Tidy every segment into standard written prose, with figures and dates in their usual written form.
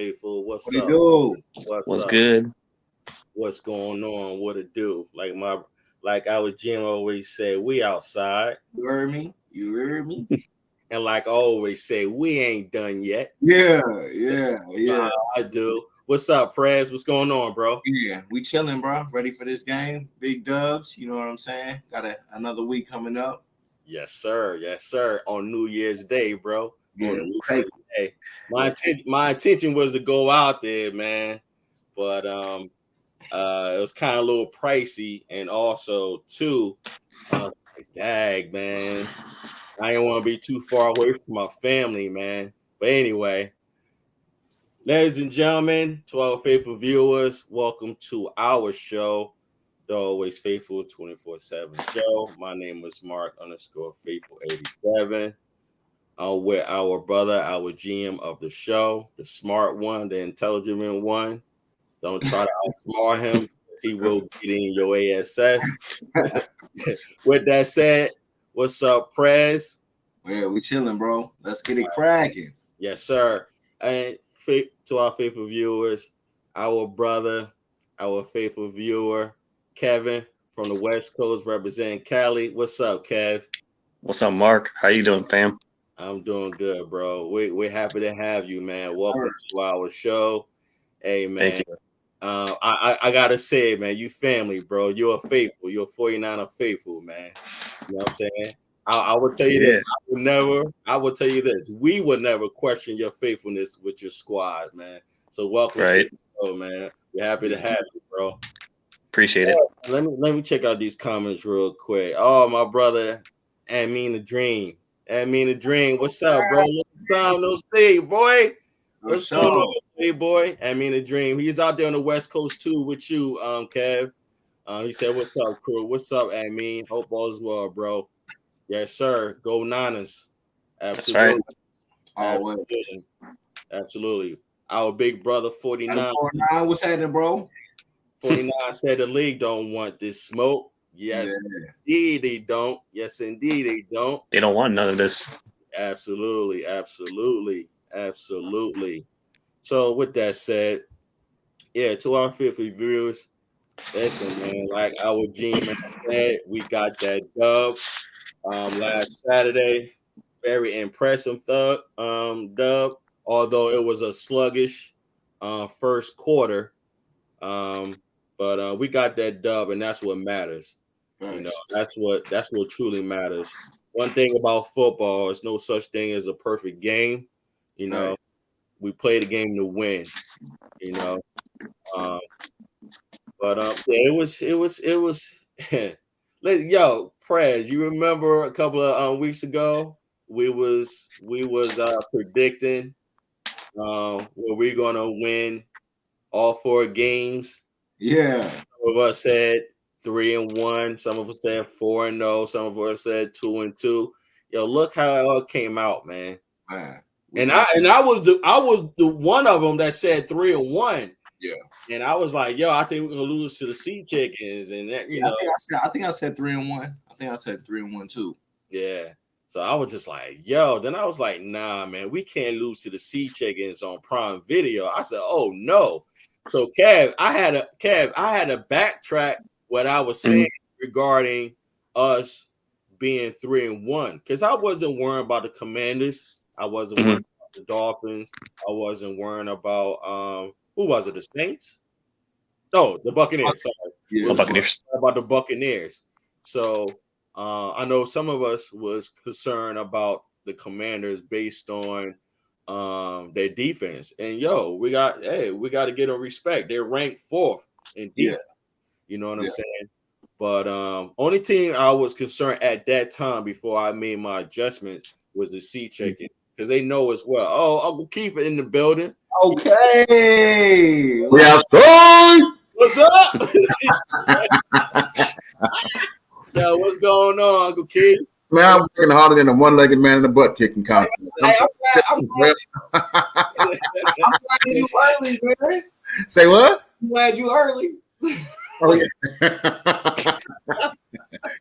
faithful? What's What it up? do? What's What's up? good? What's going on? What it do? Like our Jim always say, we outside. You heard me? You heard me? And like I always say, we ain't done yet. Yeah. I do. What's up, Prez? What's going on, bro? Yeah, we chilling, bro. Ready for this game? Big dubs, you know what I'm saying? Got another week coming up. Yes, sir. Yes, sir. On New Year's Day, bro. Yeah, On New Year's Day. My intention was to go out there, man, but it was kind of a little pricey, and also too, I was like, dang, man, I didn't want to be too far away from my family, man. But anyway, ladies and gentlemen, to our faithful viewers, welcome to our show, the Always Faithful 24/7 show. My name is Mark _Faithful 87. I'm with our brother, our GM of the show, the smart one, the intelligent one. Don't try to outsmart him. He will get in your ASS. With that said, what's up, Prez? Yeah, we chilling, bro. Let's get it cracking. Yes, sir. And to our faithful viewers, our brother, our faithful viewer, Kevin from the West Coast representing Cali. What's up, Kev? What's up, Mark? How you doing, fam? I'm doing good, bro. We're happy to have you, man. Welcome to our show. Hey, man. Thank you. I gotta say, man, you family, bro. You're faithful. You're 49er faithful, man. You know what I'm saying? I would tell you this. I would tell you this. We would never question your faithfulness with your squad, man. So welcome to the show, man. We're happy to have you, bro. Appreciate it. Let me check out these comments real quick. Oh, my brother, Amin the Dream. Amin the Dream. What's up, bro? Long time no see, boy. What's going on, hey boy? Amin the Dream. He's out there on the West Coast too with you, Kev. He said, "What's up, crew? What's up, Amin? Hope all is well, bro." Yes, sir. Go Niners. Absolutely. That's right. Absolutely. Our big brother 49. 49, what's happening, bro? 49 said the league don't want this smoke. Yes, indeed they don't. Yes, indeed they don't. They don't want none of this. Absolutely. So with that said, yeah, to our 50 viewers, listen, man, like our GM said, we got that dub last Saturday. Very impressive dub, although it was a sluggish first quarter. But we got that dub, and that's what matters. You know, that's what truly matters. One thing about football is no such thing as a perfect game. You know, we play the game to win. You know, it was. Yo, Prez, you remember a couple of weeks ago we was predicting where we're gonna win all 4 games. Yeah. Some of us said 3-1. Some of us said 4-0. Some of us said 2-2. Yo, look how it all came out, man. And I was the one of them that said 3-1. Yeah. And I was like, yo, I think we're gonna lose to the Sea Chickens, and that I think I said 3-1. I think I said 3-1 too. Yeah. So I was just like, yo. Then I was like, nah, man, we can't lose to the Sea Chickens on Prime Video. I said, oh no. So Kev, I had to backtrack what I was saying regarding us being 3-1, because I wasn't worrying about the Commanders. I wasn't worrying about the Dolphins. I wasn't worrying about who was it? The Saints? No, the Buccaneers. Sorry, the Buccaneers. About the Buccaneers. So I know some of us was concerned about the Commanders based on their defense. And we got to get them respect. They're ranked 4th in defense. You know what I'm saying? But only team I was concerned at that time before I made my adjustments was the Sea Chicken, because they know as well. Oh, Uncle Keith in the building. Okay. Yeah, son. What's up? Yo, what's going on, Uncle Keith? Man, I'm working harder than a one-legged man in a butt kicking contest. I'm glad you early, man. Say what? I'm glad you early. Oh yeah.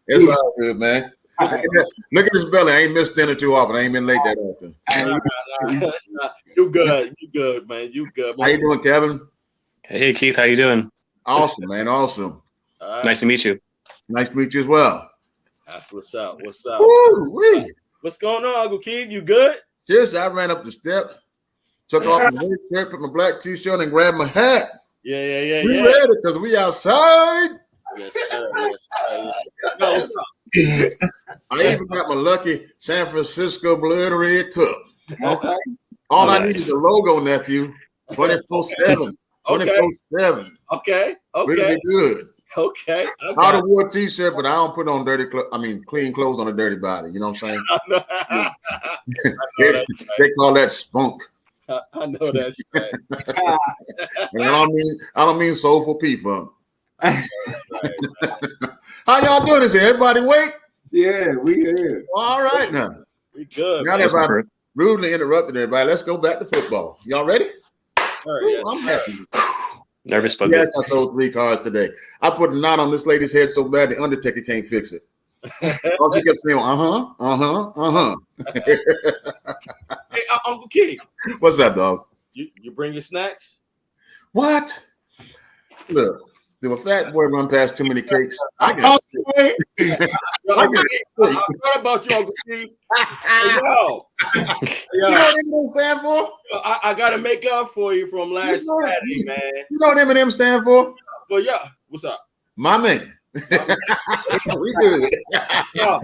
It's all good, man. Look at his belly. I ain't missed dinner too often. I ain't been late that often. Nah. You good, man. You good, man. How you doing, Kevin? Hey Keith, how you doing? Awesome, man. Awesome. All right. Nice to meet you. Nice to meet you as well. That's what's up. What's up? Woo-wee. What's going on, Uncle Keith? You good? Seriously, I ran up the steps, took off my red shirt, put my black t-shirt, and grabbed my hat. Yeah. We ready because we outside. Yes, sir. Yo, what's up? I even got my lucky San Francisco blue and red cup. Okay. All I Nice. need is a logo, nephew. 24/7. 24/7. Okay. We're gonna be good. Okay. I'd have wore a t-shirt, but I don't put on clean clothes on a dirty body. You know what I'm saying? I know that's They call that spunk. right. I know that's right. And I don't mean soulful P-funk. Right. How y'all doing this here? Everybody wait? Yeah, we here. All right now. We good. Now Man. that I've rudely interrupted everybody, let's go back to football. Y'all ready? Sir, yes, I'm sir. happy. Nervous but good. Yes, I sold 3 cars today. I put a knot on this lady's head so bad the Undertaker can't fix it. All she kept saying, Hey, Uncle Keith, What's up, dog? you bring your snacks? What? Look, if a fat boy run past too many cakes, I got Wait. Yo, Uncle Keith, I thought about you, Uncle Keith. Hey, yo, You know what Eminem stand for? I gotta make up for you from last You know- Saturday, man. You know what Eminem stand for? But yeah, what's up? My man. We good. Yo,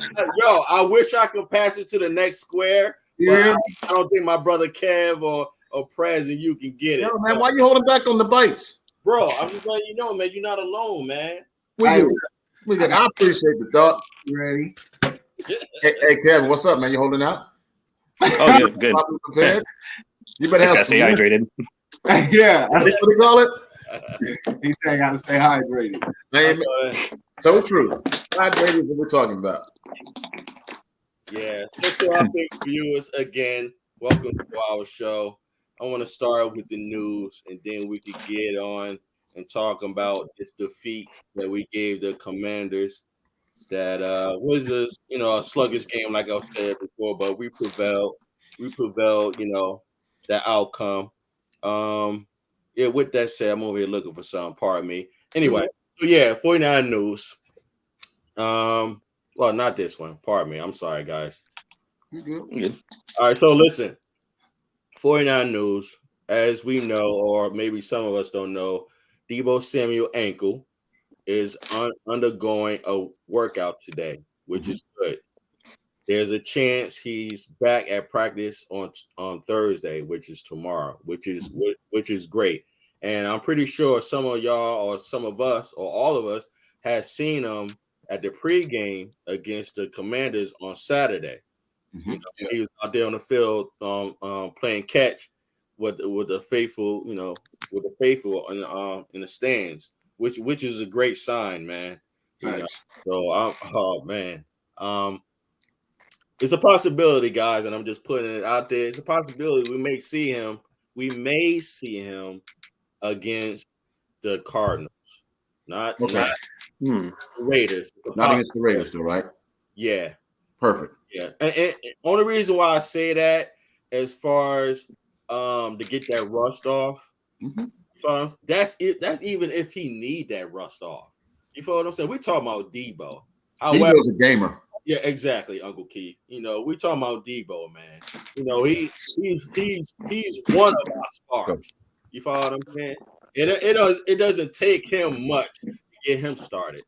I wish I could pass it to the next square. Yeah. I don't think my brother Kev or Prez and you can get it. Yo, man, why you holding back on the bites? Bro, I'm just letting you know, man, you're not alone, man. We good. We good. I appreciate the thought. Ready? Hey, Kevin, what's up, man? You holding out? Oh, good, good. Properly prepared? You better Just have gotta stay hydrated. Yeah. What do you call it? He said I gotta stay hydrated. Man, so true. Hydrated is what we're talking about. Yeah, so to our big viewers again, welcome to our show. I want to start with the news, and then we could get on and talk about this defeat that we gave the Commanders. That was a sluggish game, like I said before, but we prevailed. We prevailed, that outcome. Yeah. With that said, I'm over here looking for something. Pardon me. Anyway, so yeah, 49 news. Well, not this one. Pardon me. I'm sorry, guys. You good? Good. All right, so listen, 49 news, as we know, or maybe some of us don't know, Deebo Samuel ankle is undergoing a workout today, which is good. There's a chance he's back at practice on Thursday, which is tomorrow, which is great. And I'm pretty sure some of y'all or some of us or all of us has seen him at the pregame against the Commanders on Saturday. Mhm. He was out there on the field playing catch with the faithful, with the faithful in the stands, which is a great sign, man. So oh man, it's a possibility, guys, and I'm just putting it out there. It's a possibility we may see him against the Cardinals, not the Raiders. Not against the Raiders, though, right? Yeah. Perfect. Yeah, and only reason why I say that, as far as to get that rust off, that's it. That's even if he need that rust off. You feel what I'm saying? We talking about Deebo. However, Deebo's a gamer. yeah, exactly, Uncle Keith. We talking about Deebo, man. He's one of our sparks. You follow what I'm saying? It doesn't take him much to get him started.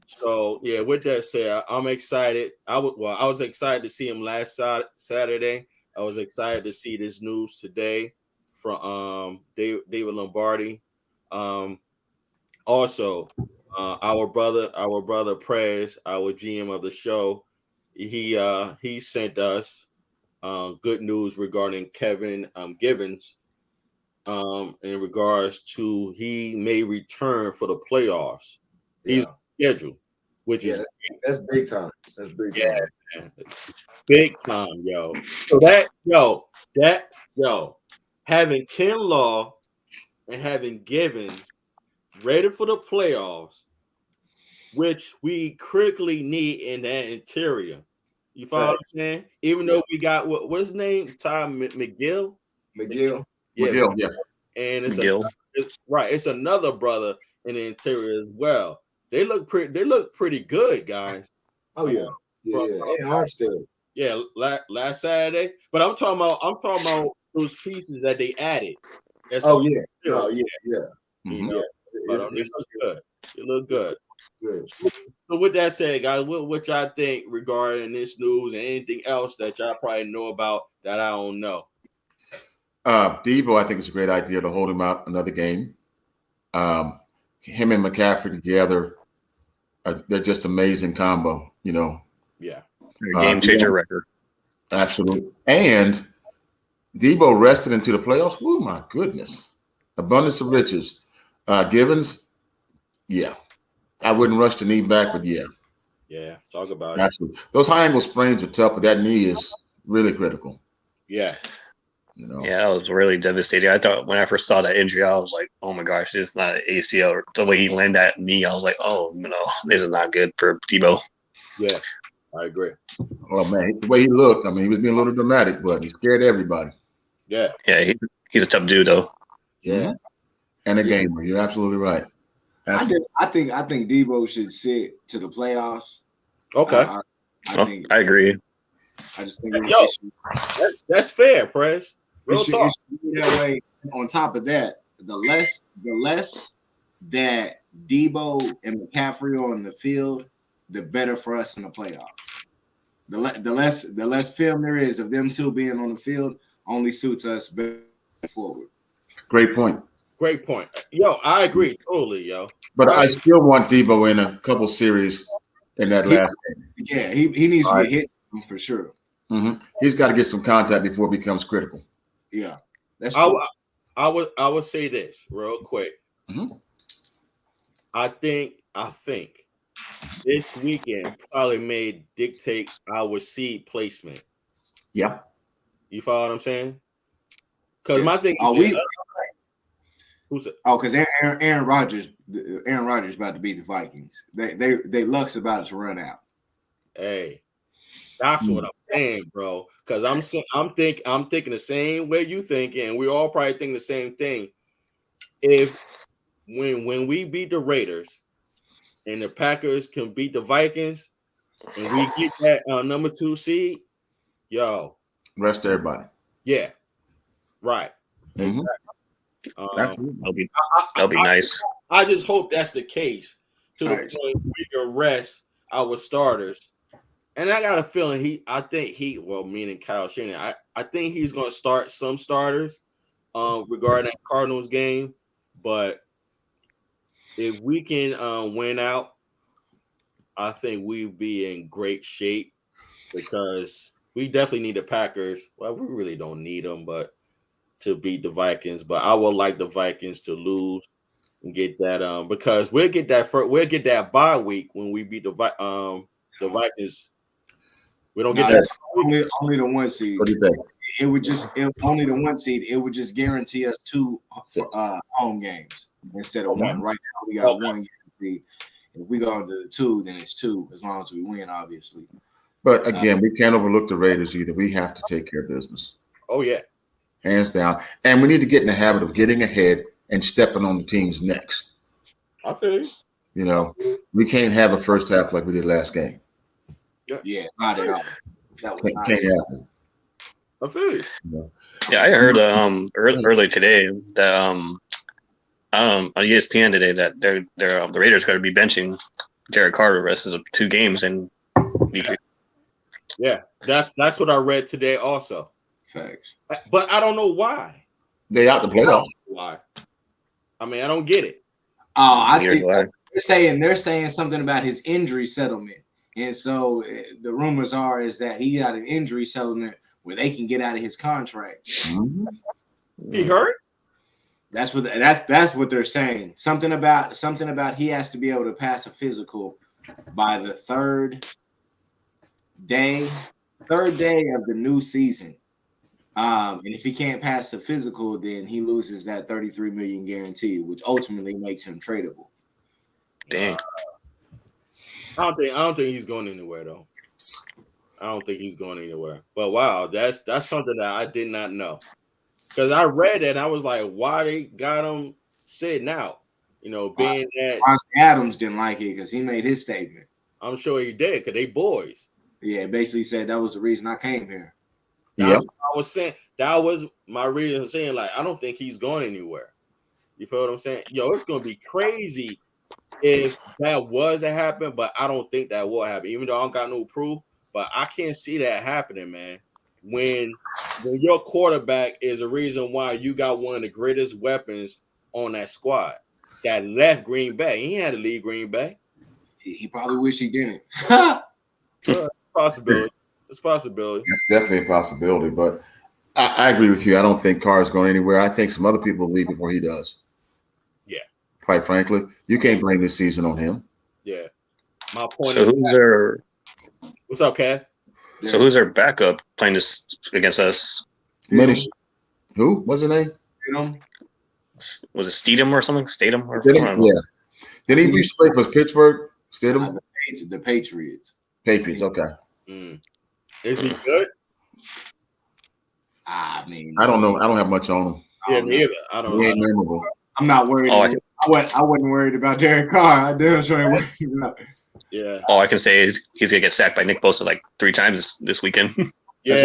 So yeah, with that said, I'm excited. I was excited to see him last Saturday. I was excited to see this news today from David Lombardi. Also, our brother Prez, our GM of the show, he sent us good news regarding Kevin Givens in regards to he may return for the playoffs. He's scheduled, which is that's big time. That's big time. man. Big time, yo. So having Kinlaw and having Givens ready for the playoffs, which we critically need in that interior. You follow what I'm saying? Even though we got what's his name? Tom McGill. McGill. Yeah, McGill, yeah. and McGill. it's another brother in the interior as well. They look pretty good, guys. Oh yeah, and Armstead. Yeah, last Saturday. But I'm talking about those pieces that they added. That's Oh yeah, no, yeah. You Mhm. know, but they It's look good. It look good. good. So with that said, guys, what y'all think regarding this news and anything else that y'all probably know about that I don't know? Debo, I think it's a great idea to hold him out another game. Him and McCaffrey together, they're just amazing combo. You know, Yeah. Game changer record. absolutely. And Debo rested into the playoffs. Oh my goodness, abundance of riches. Givens, yeah, I wouldn't rush the knee back, but yeah, Talk about it. absolutely. Those high angle sprains are tough, but that knee is really critical. Yeah. You know, Yeah, that was really devastating. I thought when I first saw that injury, I was like, oh my gosh, it's not an ACL. The way he landed that knee, I was like, oh no, this is not good for Debo. Yeah, I agree. oh man, the way he looked, I mean, he was being a little dramatic, but he scared everybody. Yeah. Yeah, he's a tough dude though. Yeah. Mhm. And a gamer. You're absolutely right. I think Debo should sit to the playoffs. Okay. I agree. I just think That's fair, Prez. Real it talk. should be that way. On top of that, the less that Debo and McCaffrey are on the field, the better for us in the playoffs. The less film there is of them two being on the field only suits us better forward. Great point. Great point. Yo, I agree totally, yo. But I still want Debo in a couple series in that last game. Yeah, he needs to get hit for sure. Mm-hmm. He's got to get some contact before it becomes critical. Yeah, that's true. I would say this real quick. Mhm. I think this weekend probably may dictate our seed placement. Yeah. You follow what I'm saying? Because Yeah. my thing is because Aaron Rodgers about to beat the Vikings. They luck's about to run out. hey, that's what I'm saying, bro. Because I'm thinking the same way you thinking, and we all probably think the same thing. If when we beat the Raiders and the Packers can beat the Vikings and we get that number 2 seed, yo, Rest everybody. yeah, right, Mhm. exactly. That'll be nice. I just hope that's the case to the Nice. point we can rest our starters. And I got a feeling meaning Kyle Shanahan, I think he's going to start some starters regarding that Cardinals game. But if we can win out, I think we'd be in great shape because we definitely need the Packers. Well, we really don't need them, but to beat the Vikings. But I would like the Vikings to lose and get that because we'll get that bye week when we beat the Vikings. We don't get that only the 1 seed. What do you think? Only the 1 seed. It would just guarantee us 2 home games instead of 1. Right now we got 1 guaranteed. If we go into the 2, then it's 2 as long as we win, obviously. But again, we can't overlook the Raiders either. We have to take care of business. Oh yeah, hands down. And we need to get in the habit of getting ahead and stepping on the team's necks. I feel you. You know, we can't have a first half like we did last game. Yeah, not at all. That was Can't happen. I feel you. Yeah, I heard early today that on ESPN today that the Raiders got to be benching Derek Carter the rest of the 2 games, and yeah, that's what I read today also. Facts. But I don't know why. They out the playoffs. Why? I mean, I don't get it. I think they're saying something about his injury settlement, and so the rumors is that he got an injury settlement where they can get out of his contract. Mm-hmm. He hurt? That's what they're saying. Something about he has to be able to pass a physical by the third day of the new season. And if he can't pass the physical, then he loses that $33 million guarantee, which ultimately makes him tradable. Dang. I don't think he's going anywhere though. I don't think he's going anywhere. But wow, that's something that I did not know. Because I read that and I was like, why they got him sitting out? You know, being that Adams didn't like it because he made his statement. I'm sure he did, because they boys. Yeah, basically said that was the reason I came here. That's what I was saying. That was my reason for saying, like, I don't think he's going anywhere. You feel what I'm saying? Yo, it's gonna be crazy if that was to happen, but I don't think that will happen, even though I don't got no proof. But I can't see that happening, man. When your quarterback is a reason why you got one of the greatest weapons on that squad that left Green Bay. He had to leave Green Bay. He probably wish he didn't. Possibility. It's a possibility. It's definitely a possibility, but I agree with you. I don't think Carr is going anywhere. I think some other people will leave before he does. Yeah. Quite frankly, you can't blame this season on him. Yeah. My point So is, who's their what's up, Cav? So who's their backup playing this against us? Who? What's his name? Was it Stedham or something? Stedham or yeah. Did he used to play for Pittsburgh? Stedham? The Patriots. Patriots, okay. Is he good? I mean, I don't know. I don't have much on him. Yeah, me either. I don't know. Memorable. I'm not worried. I wasn't worried about Derek Carr. I damn sure ain't worried about. Yeah. All I can say is he's gonna get sacked by Nick Bosa like 3 times this weekend. Yeah.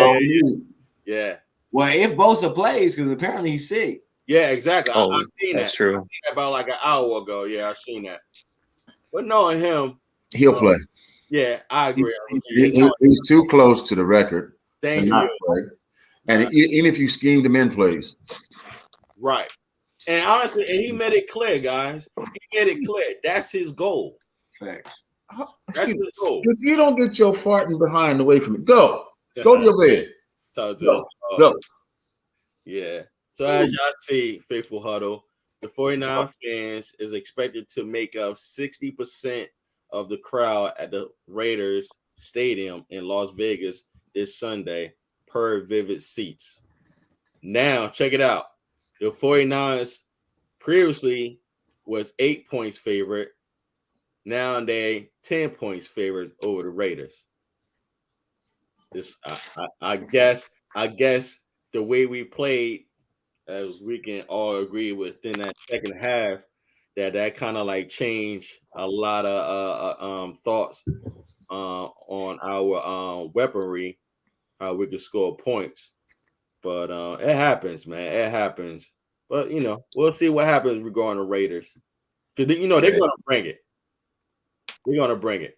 Well, if Bosa plays, because apparently he's sick. Yeah, exactly. Oh, I've seen that's that. true. I seen that about like an hour ago. Yeah, I seen that. But knowing him, he'll play. Yeah, I agree. He's too close to the record to not play. And even if you schemed him in plays. Right. And honestly, and he made it clear, guys. He made it clear. That's his goal. Facts. That's his goal. If you don't get your farting behind away from it, go to your bed. Go. Yeah. So as y'all see, Faithful Huddle, the 49 fans is expected to make up 60% of the crowd at the Raiders Stadium in Las Vegas this Sunday per Vivid Seats. Now, check it out. The 49ers previously was 8 points favorite. Now they 10 points favored over the Raiders. This, I guess the way we played, as we can all agree within that second half, that kind of like changed a lot of thoughts on our weaponry, how we could score points. But it happens, man. It happens. But we'll see what happens regarding the Raiders, because they're gonna bring it. They're gonna bring it.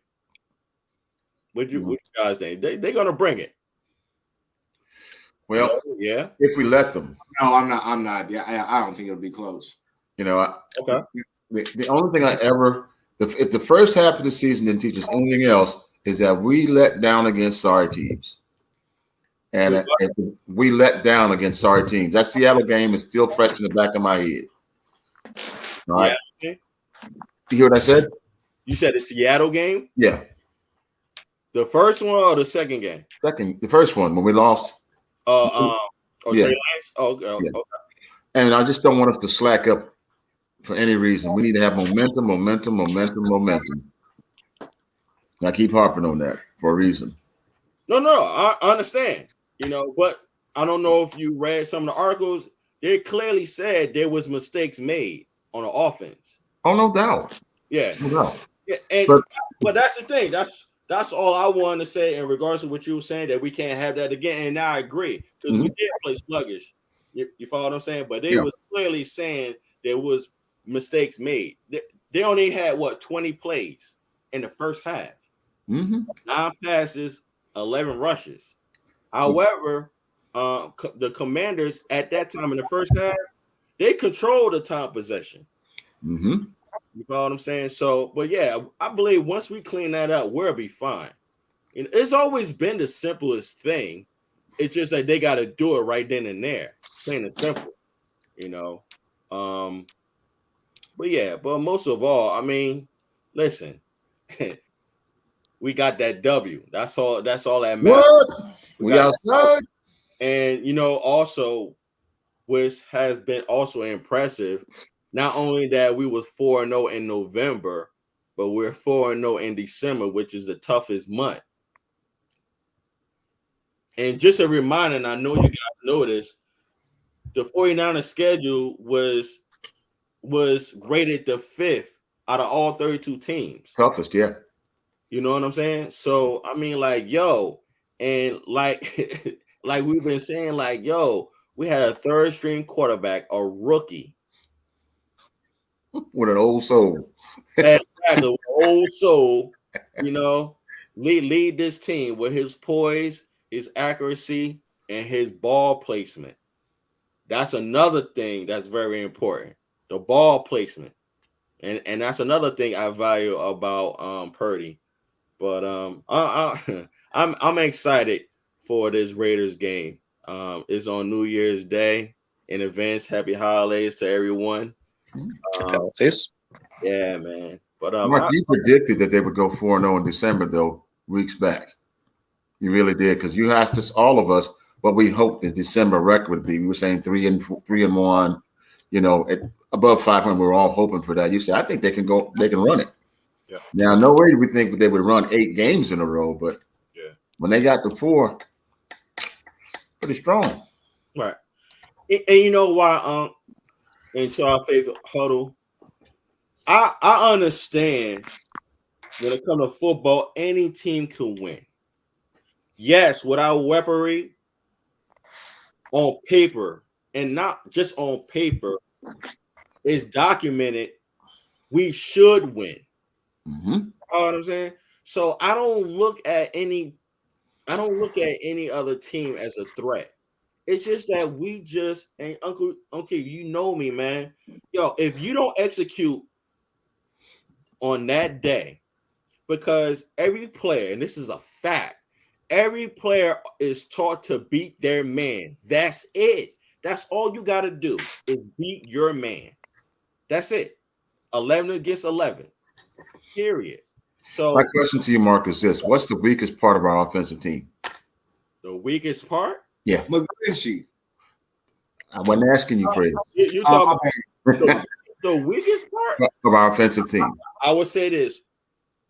What you guys think? They're gonna bring it. Well, yeah. If we let them. No, I'm not. Yeah, I don't think it'll be close. Okay. The only thing if the first half of the season didn't teach us anything else, is that we let down against sorry teams. And if we let down against sorry teams. That Seattle game is still fresh in the back of my head. All right. Yeah. You hear what I said? You said the Seattle game? Yeah. The first one or the second game? The first one when we lost. Yeah. Trey Lance? Okay. And I just don't want us to slack up for any reason. We need to have momentum. And I keep harping on that for a reason. No, I understand. But I don't know if you read some of the articles. They clearly said there was mistakes made on the offense. Oh, no doubt. Yeah. No doubt. Yeah, but that's the thing. That's all I wanted to say in regards to what you were saying, that we can't have that again. And now I agree, because we did play sluggish. You follow what I'm saying? But they was clearly saying there was mistakes made. They only had 20 plays in the first half. 9 passes, 11 rushes. However, the Commanders at that time in the first half, they controlled the time possession. You follow what I'm saying? So, but yeah, I believe once we clean that up, we'll be fine. It's always been the simplest thing. It's just that they got to do it right then and there, plain and simple. But most of all, I mean, listen, we got that W. That's all that matters. What? We outside. And also, which has been also impressive, not only that we was 4-0 in November, but we're 4-0 in December, which is the toughest month. And just a reminder, and I know you guys know this, the 49ers schedule was graded the 5th out of all 32 teams. Toughest, yeah. You know what I'm saying? So I mean, like, yo, and like like we've been saying, like, yo, we had a third string quarterback, a rookie. With an old soul. Exactly, old soul, you know, lead this team with his poise, his accuracy, and his ball placement. That's another thing that's very important. The ball placement. And that's another thing I value about Purdy. But I'm excited for this Raiders game. It's on New Year's Day. In advance, happy holidays to everyone. Yeah, man. But Mark, you predicted that they would go 4-0 in December, though, weeks back. You really did, because you asked us, all of us, what we hoped the December record would be. We were saying 3-1, you know, above 500. We were all hoping for that. You said, I think they can run it. Yeah. Now, no way do we think they would run 8 games in a row, but when they got to 4, pretty strong. Right. And you know why, into our favorite huddle, I understand when it comes to football, any team can win. Yes, without weaponry, on paper, and not just on paper, it's documented we should win. Mm-hmm. You know what I'm saying? So I don't look at any other team as a threat. It's just that we just, and Uncle, you know me, man. Yo, if you don't execute on that day, because every player, and this is a fact, every player is taught to beat their man. That's it. That's all you got to do is beat your man. That's it. 11 against 11. Period. So my question to you, Mark, is this: what's the weakest part of our offensive team? The weakest part? Yeah. McGlinchey. I wasn't asking you, Fred. You talking about the weakest part of our offensive team? I would say this: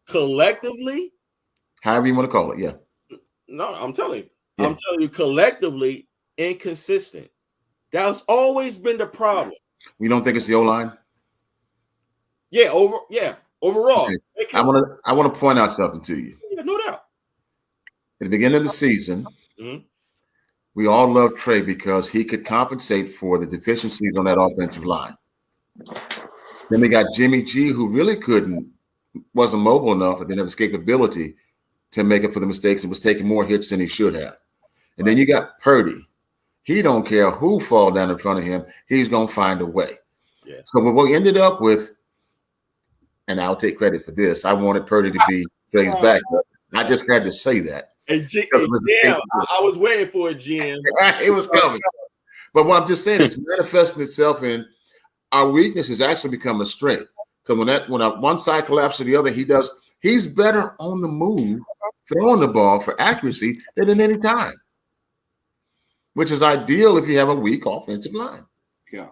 collectively, however you want to call it. Yeah. No, I'm telling you, collectively inconsistent. That's always been the problem. We don't think it's the O-line? Overall. Okay. I want to point out something to you. Yeah, no doubt. At the beginning of the season, we all loved Trey because he could compensate for the deficiencies on that offensive line. Then they got Jimmy G, who really wasn't mobile enough or didn't have escapability to make up for the mistakes and was taking more hits than he should have. And then you got Purdy. He don't care who fall down in front of him. He's going to find a way. Yeah. So what we ended up with, and I'll take credit for this, I wanted Purdy to be Trey's backup. I just had to say that. And I was waiting for it, GM. It was coming. But what I'm just saying is manifesting itself in our weakness has actually become a strength. Because when one side collapses to the other, he's better on the move, throwing the ball for accuracy than at any time, which is ideal if you have a weak offensive line. Yeah.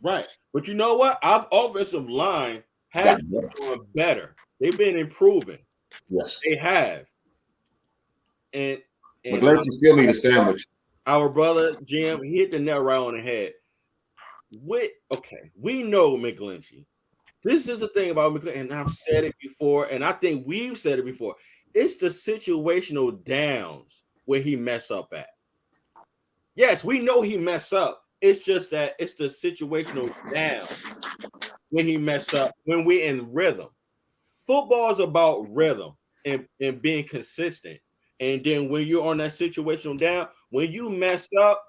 Right. But you know what? Our offensive line has been doing better. They've been improving. Yes. They have. And McGlinchey still need a sandwich. Our brother, Jim, he hit the nail right on the head. We know McGlinchey. This is the thing about McGlinchey, and I've said it before, and I think we've said it before. It's the situational downs where he mess up at. Yes, we know he mess up. It's just that it's the situational down when he mess up, when we're in rhythm. Football is about rhythm and being consistent. And then when you're on that situational down, when you mess up,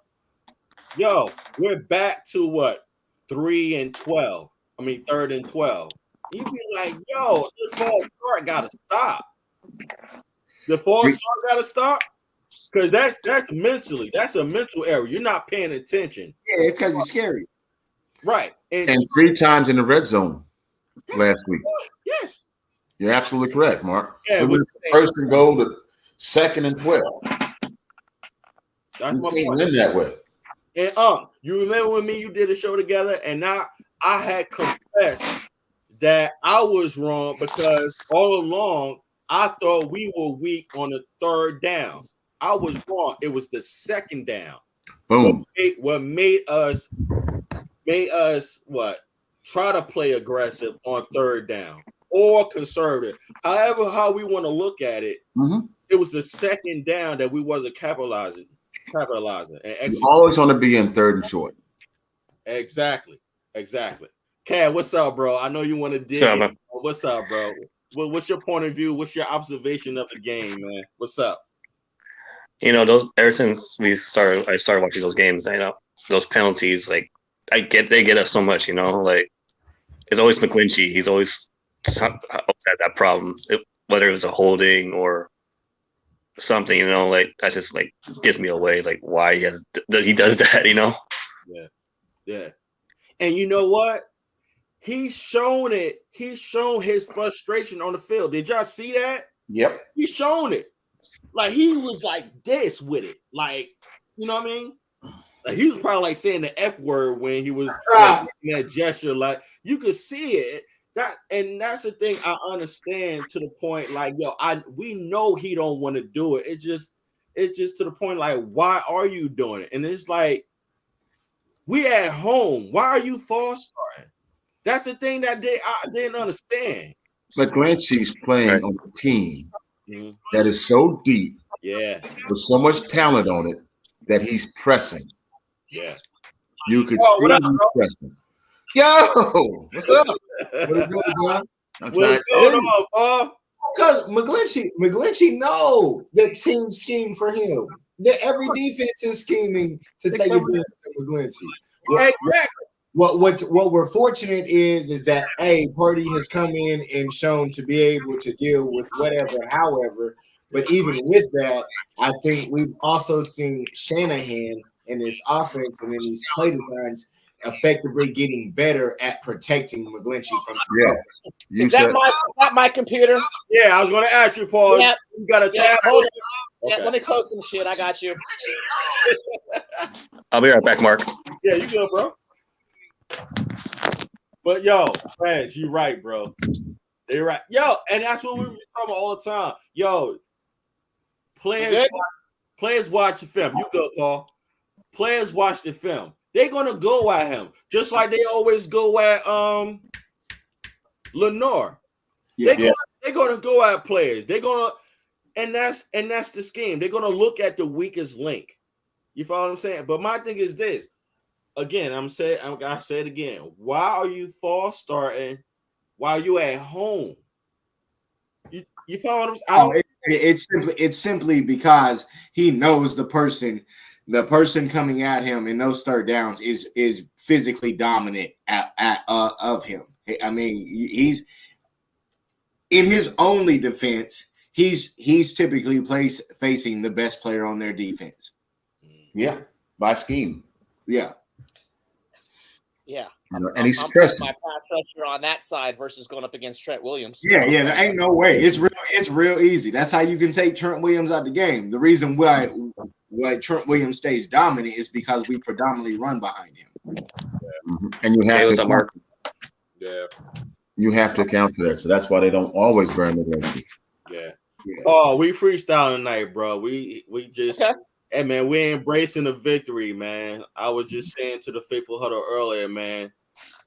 we're back to what? 3 and 12. I mean, 3rd and 12. You be like, this false start got to stop. The false start got to stop because that's mentally, that's a mental error. You're not paying attention. Yeah, it's because you're scary. Right. And 3 times in the red zone last week. Yes. You're absolutely correct, Mark. Yeah, we went first and goal to 2nd and 12. That's my point. Win that way. And you remember when you did a show together, and now I had confessed that I was wrong because all along I thought we were weak on the third down. I was wrong. It was the second down. Boom. What made us what? Try to play aggressive on third down or conservative. However, how we want to look at it, it was the second down that we wasn't capitalizing and You always want to be in third and short. Exactly. Cad, what's up, bro? I know you want to dig. What's up, bro? What's your point of view? What's your observation of the game, man? What's up? You know, those ever since I started watching those games. I know those penalties, like they get us so much. You know, like it's always McGlinchey. He's always has that problem, whether it was a holding or something. You know, like that just like gets me away. Like why he does that. You know? Yeah. And you know what? He's shown it. He's shown his frustration on the field. Did y'all see that? Yep. He's shown it. Like he was like this with it. Like, you know what I mean? Like he was probably like saying the F word when he was like, making that gesture. Like you could see it. That's the thing I understand to the point. Like, yo, we know he don't want to do it. It's just to the point. Like, why are you doing it? And it's like, we at home. Why are you false starting? That's the thing that I didn't understand. McGlinchey's playing on a team that is so deep, with so much talent on it, that he's pressing. Yeah, you could see him pressing. Yo, what's up? What is going on? What's going on, Bob? Because McGlinchey know the team scheme for him. Every defense is scheming to take advantage of McGlinchey. Exactly. What we're fortunate is that Purdy has come in and shown to be able to deal with whatever, however. But even with that, I think we've also seen Shanahan in his offense and in these play designs effectively getting better at protecting McGlinchey from. Yeah. Is that my computer? Yeah, I was going to ask you, Paul. Yep. You got a tab? Hold it. Okay. Yeah, let me close some shit. I got you. I'll be right back, Mark. Yeah, you good, bro. But yo, Reg, you right, bro. You're right. Yo, and that's what we were talking about all the time. Yo, players watch the film. You go, Paul. Players watch the film. They're gonna go at him just like they always go at Lenore. They're gonna go at players. They're gonna, and that's the scheme. They're gonna look at the weakest link. You follow what I'm saying? But my thing is this. Again, I say it again. Why are you false starting while you at home? You follow what I'm saying? It's simply because he knows the person coming at him in those third downs is physically dominant of him. I mean, he's in his only defense. He's typically facing the best player on their defense. Yeah, by scheme. Yeah. And he's pressing. My pass rusher on that side versus going up against Trent Williams. Yeah. There ain't no way. It's real easy. That's how you can take Trent Williams out the game. The reason why Trent Williams stays dominant is because we predominantly run behind him. And you have to Mark. Yeah. You have to account for that. So that's why they don't always burn the rest. Yeah. Oh, we freestyle tonight, bro. We just hey man, we're embracing the victory, man. I was just saying to the Faithful Huddle earlier, man.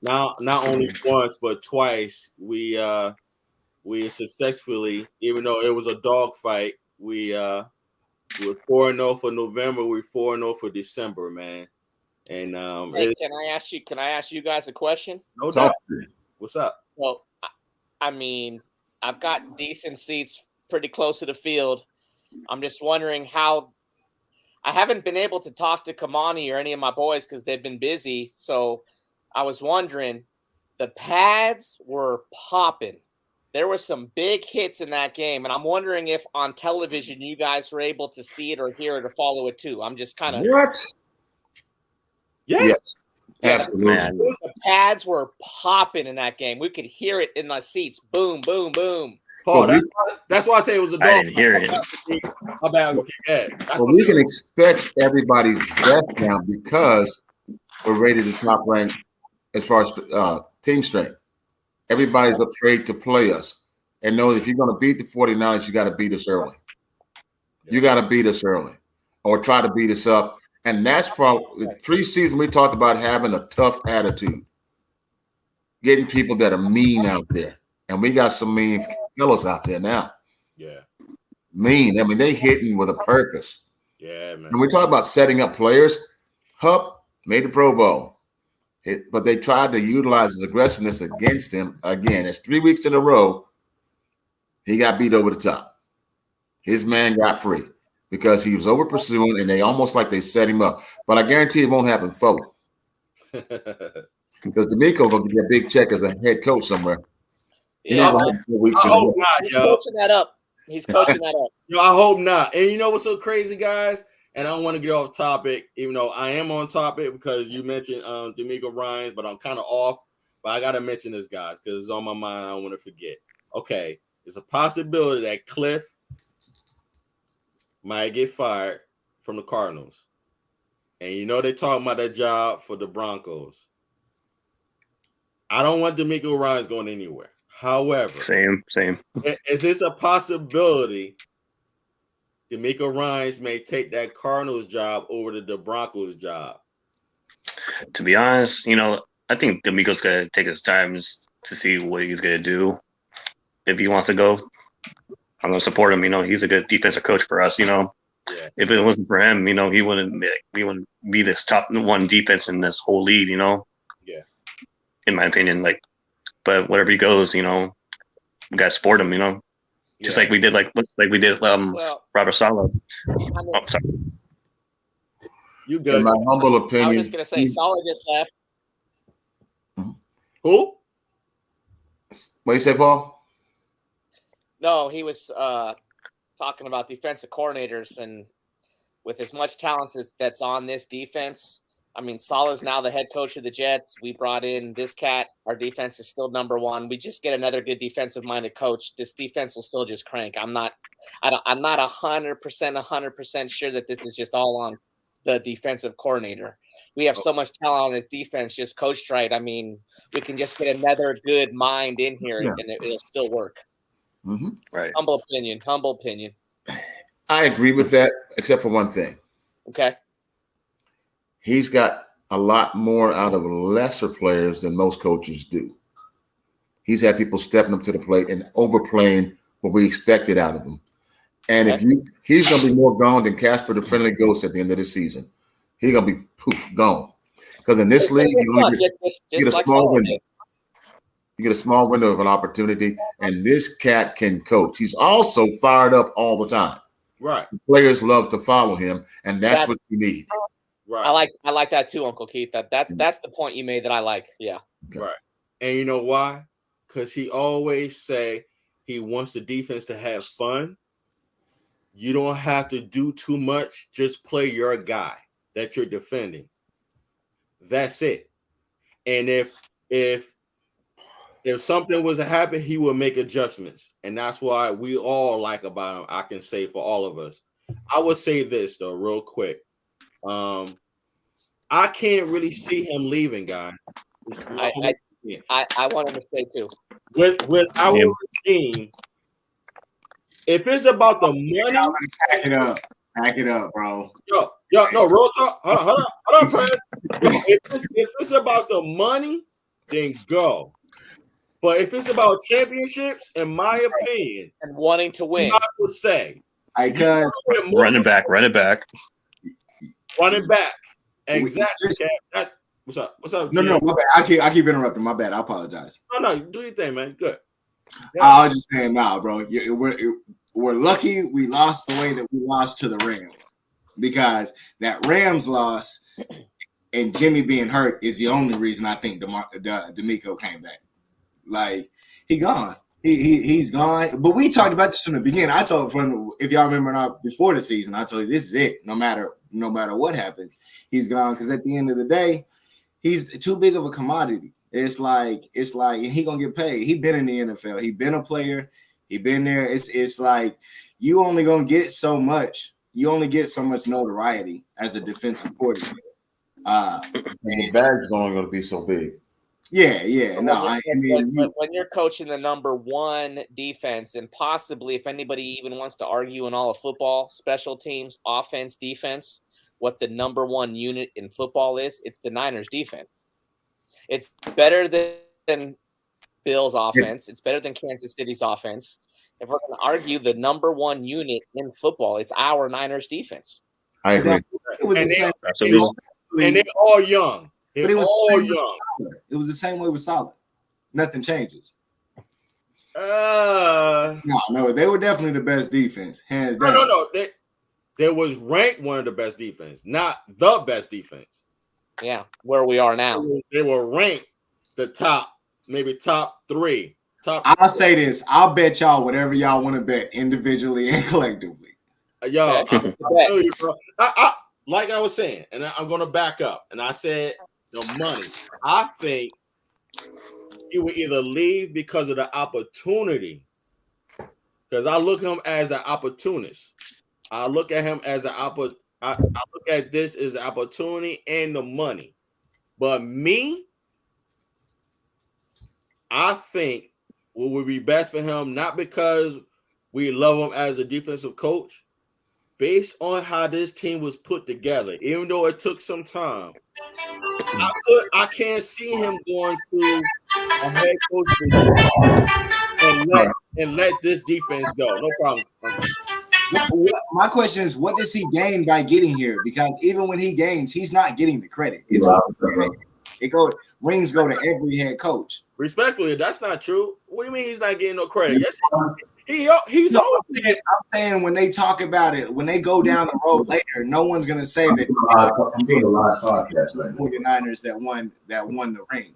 Now, not only once but twice, we successfully, even though it was a dog fight, we were 4-0 for November. We're 4-0 for December, man. And can I ask you guys a question? No doubt. What's up? Well, I mean, I've got decent seats pretty close to the field. I'm just wondering how. I haven't been able to talk to Kamani or any of my boys because they've been busy. So I was wondering, the pads were popping. There were some big hits in that game. And I'm wondering if on television you guys were able to see it or hear it or follow it too. I'm just kind of. What? Yes. Absolutely. The pads were popping in that game. We could hear it in the seats. Boom, boom, boom. Paul, that's why I say it was a dog. I didn't hear it. How bad? Well, we can expect everybody's best now because we're rated the top rank as far as team strength. everybody's afraid to play us. And know if you're going to beat the 49ers, you got to beat us early. You got to beat us early or try to beat us up. And that's for the preseason we talked about having a tough attitude, getting people that are mean out there. And we got some mean fellows out there now. Yeah. Mean. I mean, they hitting with a purpose. Yeah, man. And we talk about setting up players. Hupp made the Pro Bowl. But they tried to utilize his aggressiveness against him again. It's 3 weeks in a row. He got beat over the top. His man got free because he was over pursuing, and they almost like they set him up. But I guarantee it won't happen forward. Because D'Amico gonna get a big check as a head coach somewhere. Yeah, I hope not, he's yo. coaching that up. He's coaching that up. Yo, I hope not. And you know what's so crazy, guys? And I don't want to get off topic, even though I am on topic because you mentioned D'Amico Ryans, but I'm kind of off. But I gotta mention this, guys, because it's on my mind. I don't want to forget. Okay, there's a possibility that Cliff might get fired from the Cardinals. And you know they're talking about that job for the Broncos. I don't want D'Amico Ryans going anywhere. However, same. Is this a possibility D'Amico Ryans may take that Cardinals job over the Broncos job? To be honest, I think D'Amico's gonna take his time to see what he's gonna do. If he wants to go, I'm gonna support him. He's a good defensive coach for us. Yeah. If it wasn't for him, he wouldn't be this top one defense in this whole league. Yeah. In my opinion, but wherever he goes, we gotta support him. Just like we did, Robert Saleh. Oh, sorry. You good? In my humble opinion, I was just gonna say, Saleh just left. Who? What do you say, Paul? No, he was talking about defensive coordinators, and with as much talent that's on this defense, I mean, Saleh's now the head coach of the Jets. We brought in this cat. Our defense is still number one. We just get another good defensive-minded coach. This defense will still just crank. I'm not 100% sure that this is just all on the defensive coordinator. We have so much talent on the defense, just coached right. I mean, we can just get another good mind in here, and it'll still work. Mm-hmm. Right. Humble opinion. I agree with that, except for one thing. Okay. He's got a lot more out of lesser players than most coaches do. He's had people stepping up to the plate and overplaying what we expected out of him. And he's going to be more gone than Casper the Friendly Ghost at the end of the season. He's going to be gone. Because in this league, you only get a small window. You get a small window of an opportunity, and this cat can coach. He's also fired up all the time. Right. The players love to follow him, and that's what you need. Right. I like that too, Uncle Keith. That's the point you made that I like. Yeah. Okay. Right. And you know why? Because he always say he wants the defense to have fun. You don't have to do too much. Just play your guy that you're defending. That's it. And if something was to happen, he will make adjustments. And that's why we all like about him. I can say for all of us. I would say this though, real quick. I can't really see him leaving, guys. I want him to stay too. With our team, if it's about the money, Pack it up, bro. no, real talk. Hold on, Fred. If it's about the money, then go. But if it's about championships, in my opinion, and wanting to win, you might as well stay. Because Run it back. Running back. Exactly. What's up? No, my bad. I keep interrupting. My bad. I apologize. No, do your thing, man. Good. Yeah. I was just saying, bro. We're lucky we lost the way that we lost to the Rams, because that Rams loss and Jimmy being hurt is the only reason I think D'Amico came back. Like, he gone. He's gone. But we talked about this from the beginning. I told if y'all remember before the season, I told you this is it. No matter what happened, he's gone, because at the end of the day, he's too big of a commodity. It's like and he gonna get paid. He been in the NFL. He been a player. He been there. It's like you only gonna get so much. You only get so much notoriety as a defensive coordinator. And the bag's only going to be so big. Yeah. But No, when you're coaching the number one defense, and possibly if anybody even wants to argue in all of football, special teams, offense, defense, what the number one unit in football is, it's the Niners defense. It's better than Bills offense. It's better than Kansas City's offense. If we're going to argue the number one unit in football, it's our Niners defense. I agree. it was the same. And they're all young. But it was all young. It was the same way with Solid. Nothing changes. No, they were definitely the best defense, hands down. No. They was ranked one of the best defense, not the best defense. Yeah, where we are now. They were ranked the top 3. I'll say this. I'll bet y'all whatever y'all want to bet individually and collectively. Yo, I like I was saying, and I'm going to back up. And I said the money. I think he would either leave because of the opportunity, because I look at him as an opportunist. I look at him as I look at this as the opportunity and the money. But me, I think what would be best for him, not because we love him as a defensive coach, based on how this team was put together, even though it took some time, I can't see him going through a head coach and let this defense go. No problem. My question is, what does he gain by getting here? Because even when he gains, he's not getting the credit. Rings go to every head coach. Respectfully, that's not true. What do you mean he's not getting no credit? Yes, he's always. I'm saying when they talk about it, when they go down the road later, no one's gonna say that I'm doing a live podcast right now. 49ers that won the ring.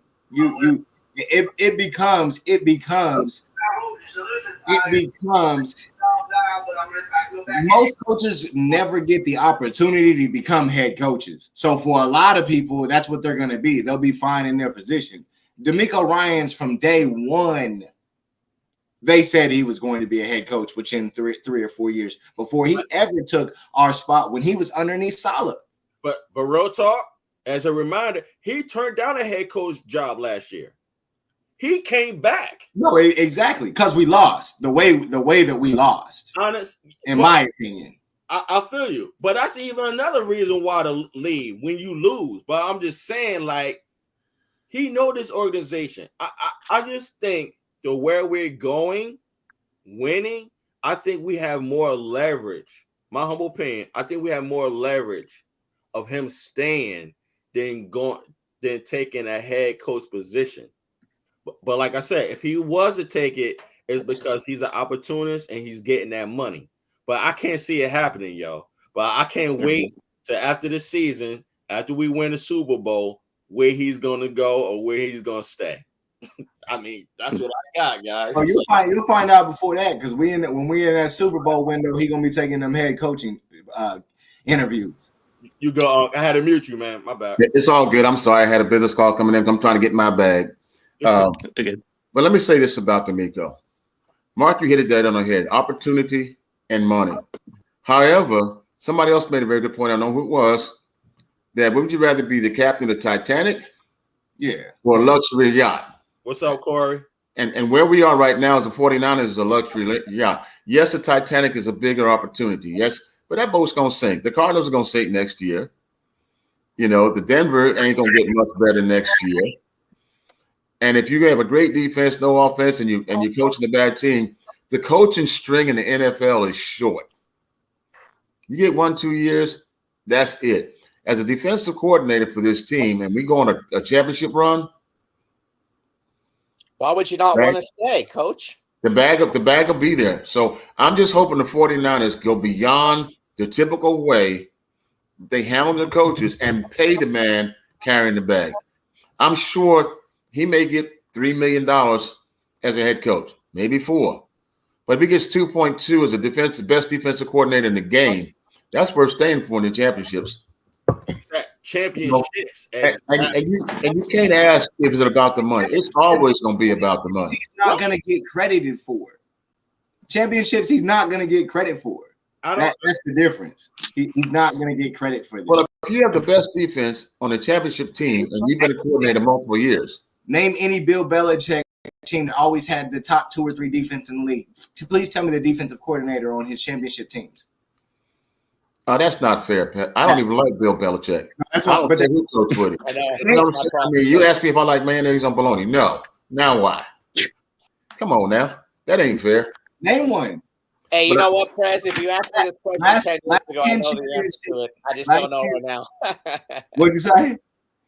It becomes most coaches never get the opportunity to become head coaches. So for a lot of people, that's what they're going to be. They'll be fine in their position. DeMeco Ryans, from day one, they said he was going to be a head coach within 3 or 4 years before he ever took our spot when he was underneath Saleh. But real talk, as a reminder, he turned down a head coach job last year. He came back. No, exactly, because we lost the way that we lost. In my opinion, I feel you, but that's even another reason why to leave when you lose. But I'm just saying, like, he know this organization. I just think the where we're going, winning, I think we have more leverage. My humble opinion, I think we have more leverage of him staying than taking a head coach position. But like I said, if he was to take it, it's because he's an opportunist and he's getting that money. But I can't see it happening, yo. But I can't wait to after the season, after we win the Super Bowl, where he's gonna go or where he's gonna stay. I mean, that's what I got, guys. Oh, you'll find out before that, because when we in that Super Bowl window, he gonna be taking them head coaching interviews. You go. I had to mute you, man. My bad. It's all good. I'm sorry. I had a business call coming in. I'm trying to get my bag. But let me say this about DeMeco. Mark, you hit it dead on the head. Opportunity and money. However, somebody else made a very good point. I don't know who it was. That would you rather be the captain of the Titanic? Yeah. Or a luxury yacht? What's up, Corey? And where we are right now as the 49ers is a luxury yacht. Yes, the Titanic is a bigger opportunity. Yes, but that boat's going to sink. The Cardinals are going to sink next year. You know, the Denver ain't going to get much better next year. And if you have a great defense, no offense, and you're coaching a bad team, the coaching string in the NFL is short. You get 1-2 years, that's it. As a defensive coordinator for this team, and we go on a championship run. Why would you not want to stay, Coach? The bag will be there. So I'm just hoping the 49ers go beyond the typical way they handle their coaches and pay the man carrying the bag. I'm sure he may get $3 million as a head coach, maybe $4 million. But if he gets 2.2 as a best defensive coordinator in the game, that's worth staying for in the championships. Championships. And you can't ask if it's about the money. It's always going to be about the money. He's not going to get credited for it. Championships, he's not going to get credit for it. That's the difference. He's not going to get credit for that. Well, if you have the best defense on a championship team and you've been a coordinator multiple years, Name any Bill Belichick team that always had the top 2 or 3 defense in the league. Please tell me the defensive coordinator on his championship teams. Oh, that's not fair, Pat. I don't even like Bill Belichick. That's I what, don't care who coach with it. I know. You know what I'm saying? I mean, you asked me if I like mayonnaise on bologna. No. Now why? Come on now. That ain't fair. name one. Hey, you know what, Prez? If you asked me this question 10 years ago, I know the answer to it. I just don't know right now. What did you say?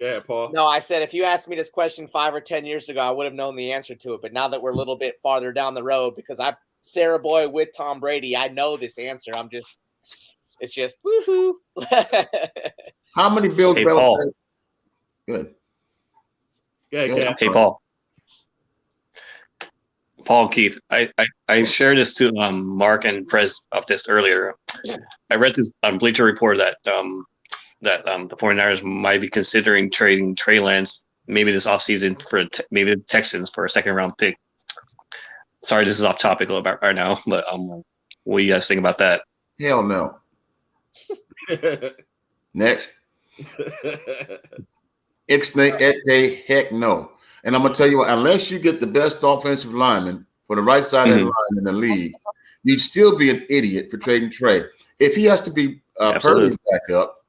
Yeah, Paul. No, I said if you asked me this question 5 or 10 years ago, I would have known the answer to it. But now that we're a little bit farther down the road, because I'm Sarah Boy with Tom Brady, I know this answer. It's just woohoo. How many Bill Hey, Belichick? Paul. Good. Yeah. Hey, Paul. Paul Keith, I shared this to Mark and Prez of this earlier. I read this on Bleacher Report that the 49ers might be considering trading Trey Lance maybe this offseason for maybe the Texans for a second-round pick. Sorry, this is off topic a little bit right now, but what do you guys think about that? Hell no. Next. Heck no. And I'm going to tell you what, unless you get the best offensive lineman for the right side of the line in the league, you'd still be an idiot for trading Trey. If he has to be Purdy back up,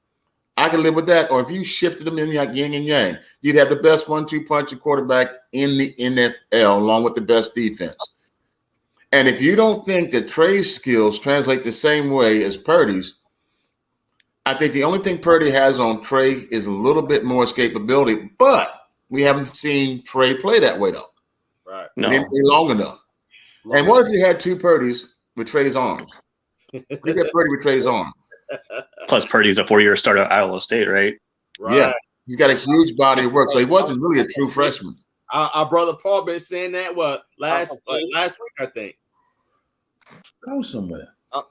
I can live with that. Or if you shifted him in like yin and yang, you'd have the best 1-2 punch quarterback in the NFL along with the best defense. And if you don't think that Trey's skills translate the same way as Purdy's, I think the only thing Purdy has on Trey is a little bit more escapability, but we haven't seen Trey play that way, though. Right. No. He didn't play long enough. And what if you had 2 Purdys with Trey's arms? You get Purdy with Trey's arm. Plus, Purdy's a 4-year starter at Iowa State, right? Yeah. He's got a huge body of work, so he wasn't really a true freshman. Our brother Paul been saying that last week, I think. Go somewhere.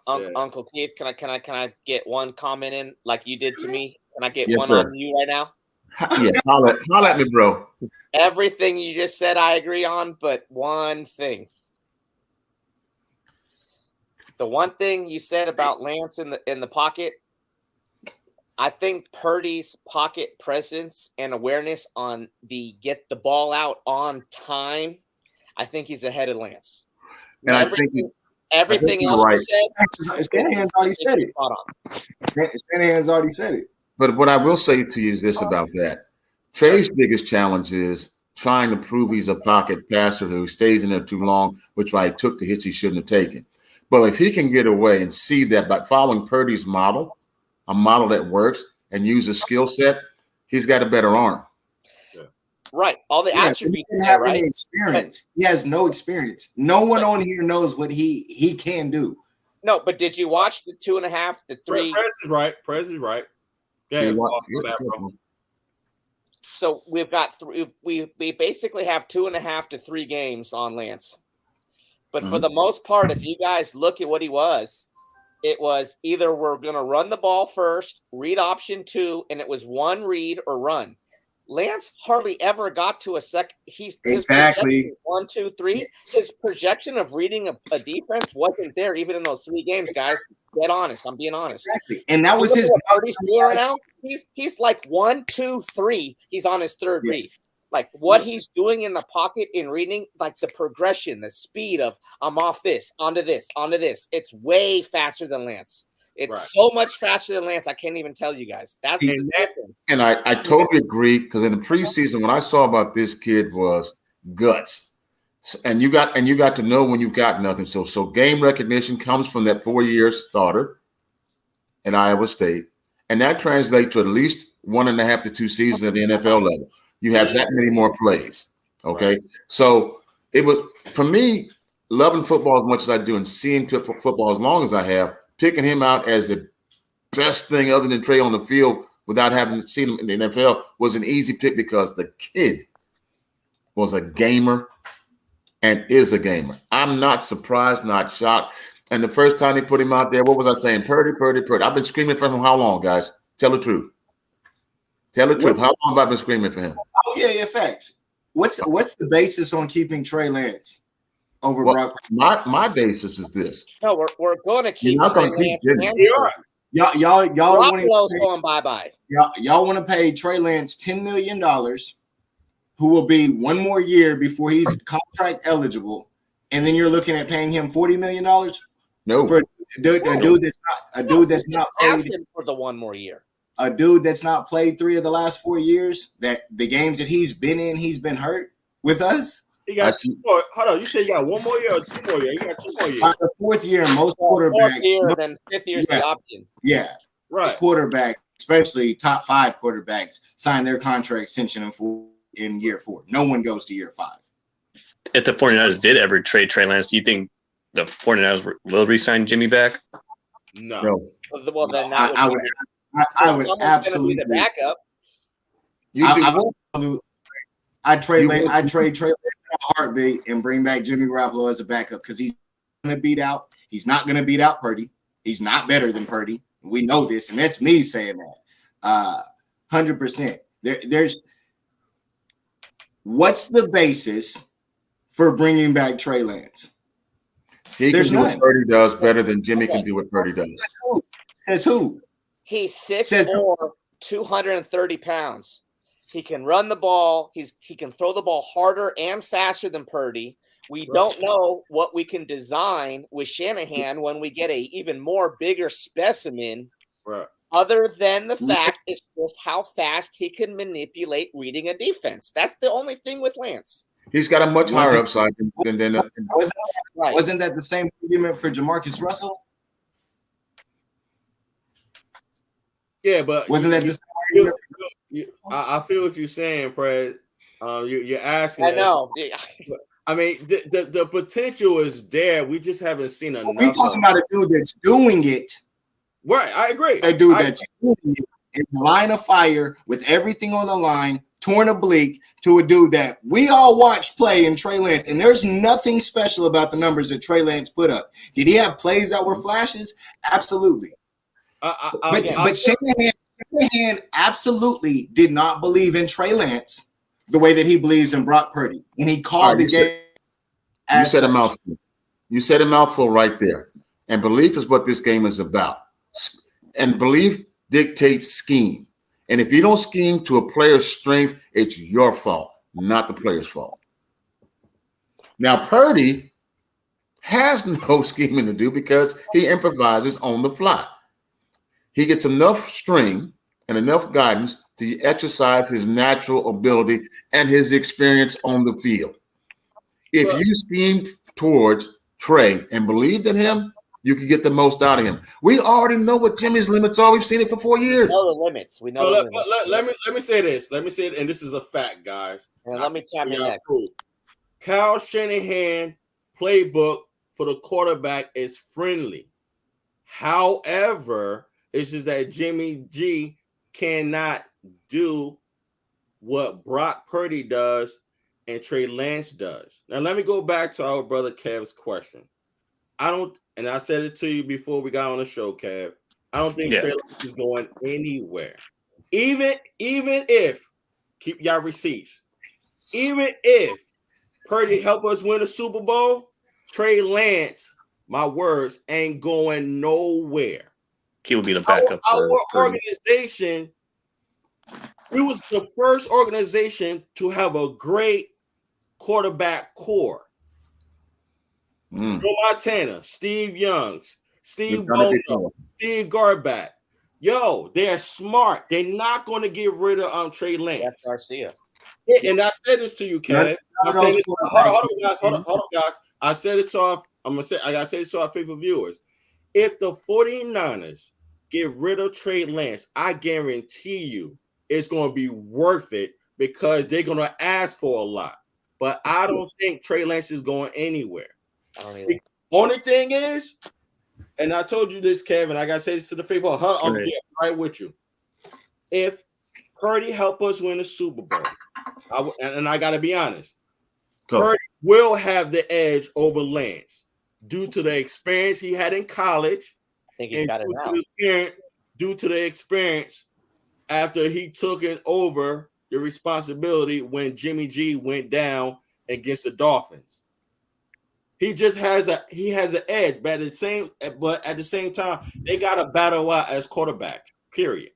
Uncle Keith, can I get one comment in like you did to me? Can I get Yes, one sir. on you right now? Yeah, holla at me, bro. Everything you just said, I agree on, but one thing. The one thing you said about Lance in the pocket, I think Purdy's pocket presence and awareness on the get the ball out on time, I think he's ahead of Lance. And everything else right. you said, Shanahan's already said it. Shanahan's already said it. But what I will say to you is this about that. Trey's biggest challenge is trying to prove he's a pocket passer who stays in there too long, which why he took the hits he shouldn't have taken. But if he can get away and see that by following Purdy's model, a model that works, and use a skill set, he's got a better arm. Right. All the attributes. He doesn't have any experience. He has no experience. No one on here knows what he can do. No, but did you watch the 2.5 to 3? Prez is right. Yeah. So we've got we basically have 2.5 to 3 games on Lance. But for the most part, if you guys look at what he was, it was either we're going to run the ball first, read option 2, and it was 1 read or run. Lance hardly ever got to a sec. Exactly 1, 2, 3. His projection of reading a defense wasn't there even in those 3 games, guys. Get honest. I'm being honest. Exactly. And that was his right now. He's like 1, 2, 3. He's on his 3rd read. Like what he's doing in the pocket in reading, like the progression, the speed of I'm off this, onto this, onto this. It's way faster than Lance. It's so much faster than Lance. I can't even tell you guys. That's and I totally agree because in the preseason, what I saw about this kid was guts, and you got to know when you've got nothing. So game recognition comes from that 4-year starter at Iowa State, and that translates to at least 1.5 to 2 seasons at the NFL level. You have that many more plays. Okay, so it was for me loving football as much as I do and seeing football as long as I have. Picking him out as the best thing other than Trey on the field without having seen him in the NFL was an easy pick because the kid was a gamer and is a gamer. I'm not surprised, not shocked. And the first time they put him out there, what was I saying? Purdy. I've been screaming for him how long, guys? Tell the truth. How long have I been screaming for him? Oh, yeah, facts. What's the basis on keeping Trey Lance? Over Brock. My basis is this. No, we're going to keep Trey Lance. Y'all going bye-bye. Y'all want to pay Trey Lance $10 million who will be one more year before he's contract eligible, and then you're looking at paying him $40 million No. for a dude that's not Have played him for the one more year. a dude that's not played 3 of the last 4 years. That the games that he's been hurt with us. He got 2 more. Hold on, you said you got 1 more year or 2 more years? You got 2 more years. The 4th year, most Fourth quarterbacks. year, then 5th year's the option. Yeah, Right. Quarterback, especially top 5 quarterbacks, sign their contract extension in year 4. No one goes to year 5. If the 49ers did ever trade Trey Lance, do you think the 49ers will re-sign Jimmy back? No. Well, then I would someone's absolutely. gonna be the backup. I'd trade Trey Lance in a heartbeat and bring back Jimmy Garoppolo as a backup because he's going to beat out. He's not going to beat out Purdy. He's not better than Purdy. We know this, and that's me saying that. 100%. There's what's the basis for bringing back Trey Lance? He can do what Purdy does better than Jimmy can do what Purdy does. Says who? He's 6'4", 230 pounds. He can run the ball. He can throw the ball harder and faster than Purdy. We don't know what we can design with Shanahan when we get a even more bigger specimen. Right. Other than the fact it's just how fast he can manipulate reading a defense. That's the only thing with Lance. He's got a much higher upside than Wasn't that the same argument for Jamarcus Russell? Yeah, but wasn't that the same argument? I feel what you're saying, Fred. You're asking. I know. I mean, the potential is there. We just haven't seen enough. We're talking about a dude that's doing it. Right, I agree. A dude that's doing it in the line of fire with everything on the line, torn oblique, to a dude that we all watched play in Trey Lance. And there's nothing special about the numbers that Trey Lance put up. Did he have plays that were flashes? Absolutely. But Shanahan absolutely did not believe in Trey Lance the way that he believes in Brock Purdy. And he called the game. You said a mouthful. You said a mouthful right there. And belief is what this game is about. And belief dictates scheme. And if you don't scheme to a player's strength, it's your fault, not the player's fault. Now, Purdy has no scheming to do because he improvises on the fly. He gets enough string and enough guidance to exercise his natural ability and his experience on the field. If you schemed towards Trey and believed in him, you could get the most out of him. We already know what Jimmy's limits are. We've seen it for 4 years. We know the limits. We know the limits. Let me say this. Let me say it, and this is a fact, guys. And let me chime in next. Kyle Shanahan playbook for the quarterback is friendly. However, it's just that Jimmy G cannot do what Brock Purdy does and Trey Lance does. Now, let me go back to our brother Kev's question. And I said it to you before we got on the show, Kev. I don't think Trey Lance is going anywhere. Even if, keep y'all receipts, even if Purdy help us win a Super Bowl, Trey Lance, my words, ain't going nowhere. He will be the backup for our organization. We was the first organization to have a great quarterback core. Joe Montana, Steve Young, Steve Bono, Steve Garback. Yo, they're smart. They're not going to get rid of Trey Lance. Jeff Garcia. Yeah, and I said this to you, Kev. Hold on, guys. I said it to our. I gotta say this to our faithful viewers. If the 49ers get rid of Trey Lance, I guarantee you it's going to be worth it because they're going to ask for a lot. But I don't think Trey Lance is going anywhere. I don't either. The only thing is, and I told you this, Kevin, I got to say this to the faithful. I'll get right with you. If Purdy help us win a Super Bowl, and I got to be honest, Purdy will have the edge over Lance due to the experience he had in college. I think he's got it now. Due to the experience after he took it over the responsibility when Jimmy G went down against the Dolphins. He just has an edge, but at the same time, they got to battle out as quarterbacks, period.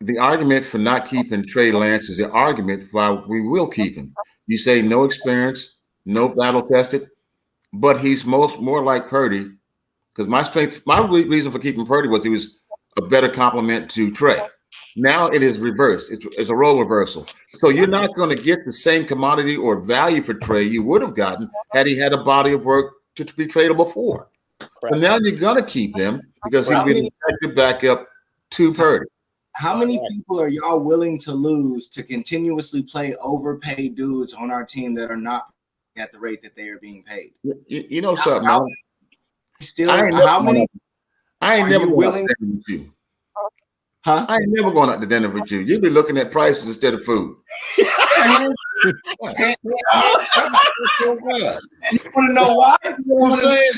the argument for not keeping Trey Lance is the argument why we will keep him. You say no experience, no battle tested, but he's more like Purdy. Because my reason for keeping Purdy was he was a better complement to Trey. Now it is reversed. It's a role reversal. So you're not going to get the same commodity or value for Trey you would have gotten had he had a body of work to be tradable for. But now you're going to keep him because he'll be an effective backup to Purdy. How many people are y'all willing to lose to continuously play overpaid dudes on our team that are not at the rate that they are being paid? You know something? I ain't never willing to with you. Huh? I ain't never going out to dinner with you. You'll be looking at prices instead of food. You want to know why? You know what I'm saying?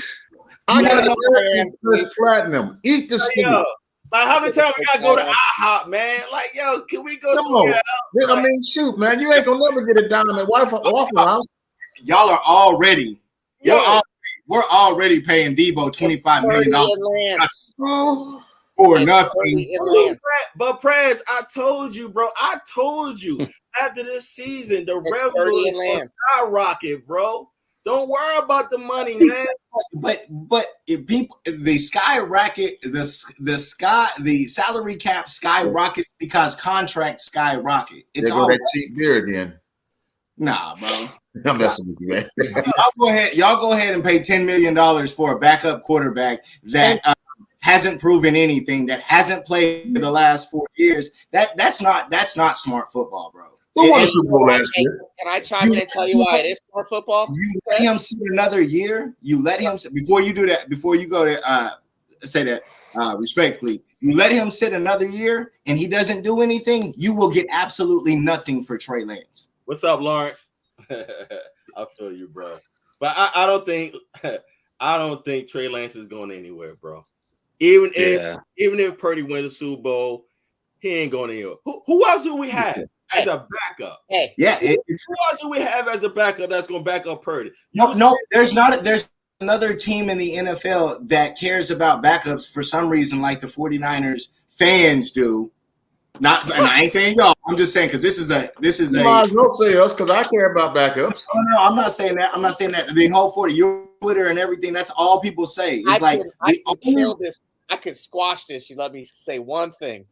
I got to platinum. Eat the steak. Like, how many times we gotta go to IHOP, man? Like, yo, can we go somewhere else? I mean, shoot, man, you ain't gonna never get a dime at Waffle House. Y'all are already, we're already paying Debo $25 million for nothing. But Prez, I told you, bro. I told you after this season, the revenue is gonna skyrocket, bro. Don't worry about the money, man. But if people, the salary cap skyrockets because contracts skyrocket. It's all that cheap beer again. Nah, bro. I'm messing with you, man. Y'all go ahead and pay $10 million for a backup quarterback that hasn't proven anything, that hasn't played for the last 4 years. That's not smart football, bro. Who won the Super Bowl last year? Can I chime in and tell you why it is smart football? You let him sit another year. You let him sit, before you do that. Before you go to say that respectfully, you let him sit another year, and he doesn't do anything. You will get absolutely nothing for Trey Lance. What's up, Lawrence? I feel you, bro. But I don't think Trey Lance is going anywhere, bro. Even if Purdy wins the Super Bowl, he ain't going anywhere. Who else do we have as a backup? Who else do we have as a backup that's going to back up Purdy? No, there's another team in the NFL that cares about backups for some reason, like the 49ers fans do. And I ain't saying y'all. I'm just saying because this is a. Might as well say us because I care about backups. No, I'm not saying that. I'm not saying that. The whole 40, your Twitter and everything. That's all people say. It's I could kill this. I could squash this. You let me say one thing.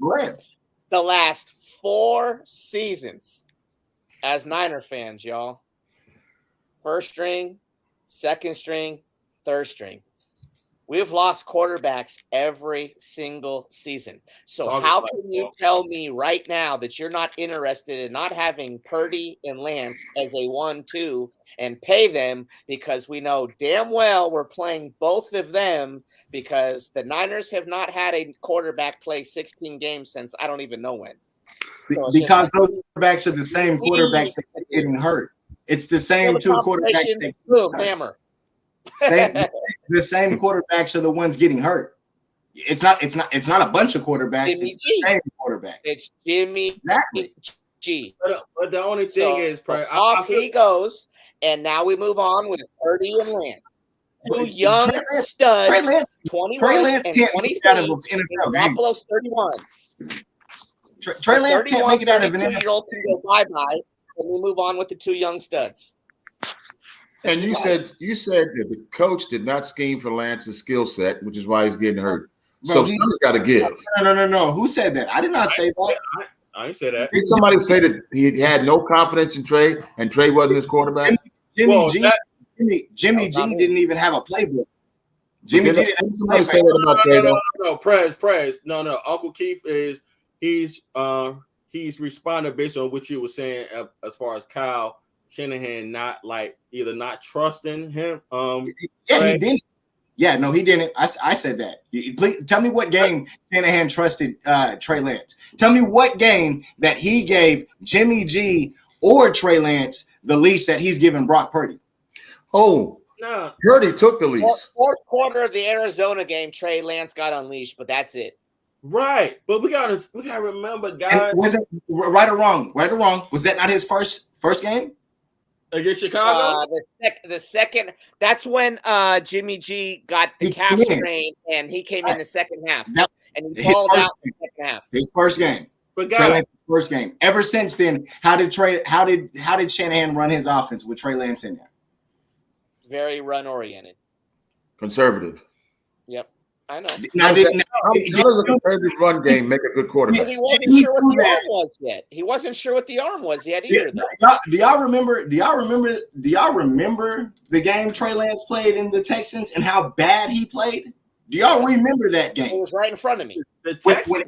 Go ahead. The last 4 seasons, as Niner fans, y'all. First string, second string, third string. We've lost quarterbacks every single season. So how can you tell me right now that you're not interested in not having Purdy and Lance as a 1-2 and pay them, because we know damn well we're playing both of them, because the Niners have not had a quarterback play 16 games since I don't even know when. So because those quarterbacks are the same quarterbacks that are getting hurt. It's the same two quarterbacks. Boom, hammer. The same quarterbacks are the ones getting hurt. It's not a bunch of quarterbacks. It's the same quarterbacks. It's Jimmy G. But the only thing is, off he goes, and now we move on with Purdy and Lance. Two young studs, 21 and 23, and Garoppolo's 31. Trey Lance can't make it out of an NFL. Bye-bye, and we move on with the 2 young studs. And you said that the coach did not scheme for Lance's skill set, which is why he's getting hurt. Bro, so somebody's got to give. No. Who said that? I did not say that. I didn't say that. Did somebody say that he had no confidence in Trey and Trey wasn't his quarterback? Jimmy G didn't even have a playbook. Jimmy G didn't somebody say that about Trey. No, Prez. No. Uncle Keith he's responding based on what you were saying as far as Kyle Shanahan either not trusting him. He didn't. Yeah, no, he didn't. I said that. Please tell me what game Shanahan trusted Trey Lance. Tell me what game that he gave Jimmy G or Trey Lance the leash that he's given Brock Purdy. Oh, no. Purdy took the leash. Fourth quarter of the Arizona game, Trey Lance got unleashed, but that's it. Right, but we gotta remember, guys. Was it right or wrong? Was that not his first game? Against Chicago? The second, that's when Jimmy G got the calf strain and he came in the second half. and he His balled first out in game. the second half. His first game. But Trey guys, Lance's first game. Ever since then, how did Shanahan run his offense with Trey Lance in there? Very run oriented. Conservative. Yep, I know. Now, How does a conservative run game make a good quarterback? Because he wasn't sure what the arm was yet. He wasn't sure what the arm was yet either. Do y'all remember the game Trey Lance played in the Texans and how bad he played? Do y'all remember that It game? was right in front of me. the Texans.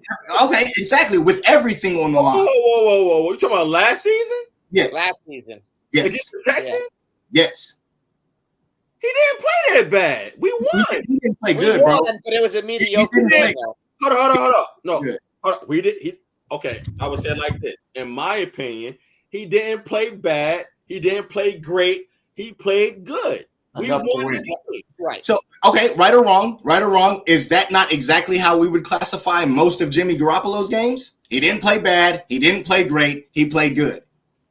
Okay, exactly. With everything on the line. Whoa! You talking about last season Yes. Last season. Yes. against the Texans? Yes. He didn't play that bad. We won. He didn't play We good, bro. won, but it was a mediocre didn't play- game, though. Hold on. No, Good. hold on. We did. Okay, I would say it like this. In my opinion, he didn't play bad. He didn't play great. He played good. We Enough to won the win. game. Right. So, okay, right or wrong, is that not exactly how we would classify most of Jimmy Garoppolo's games? He didn't play bad. He didn't play great. He played good.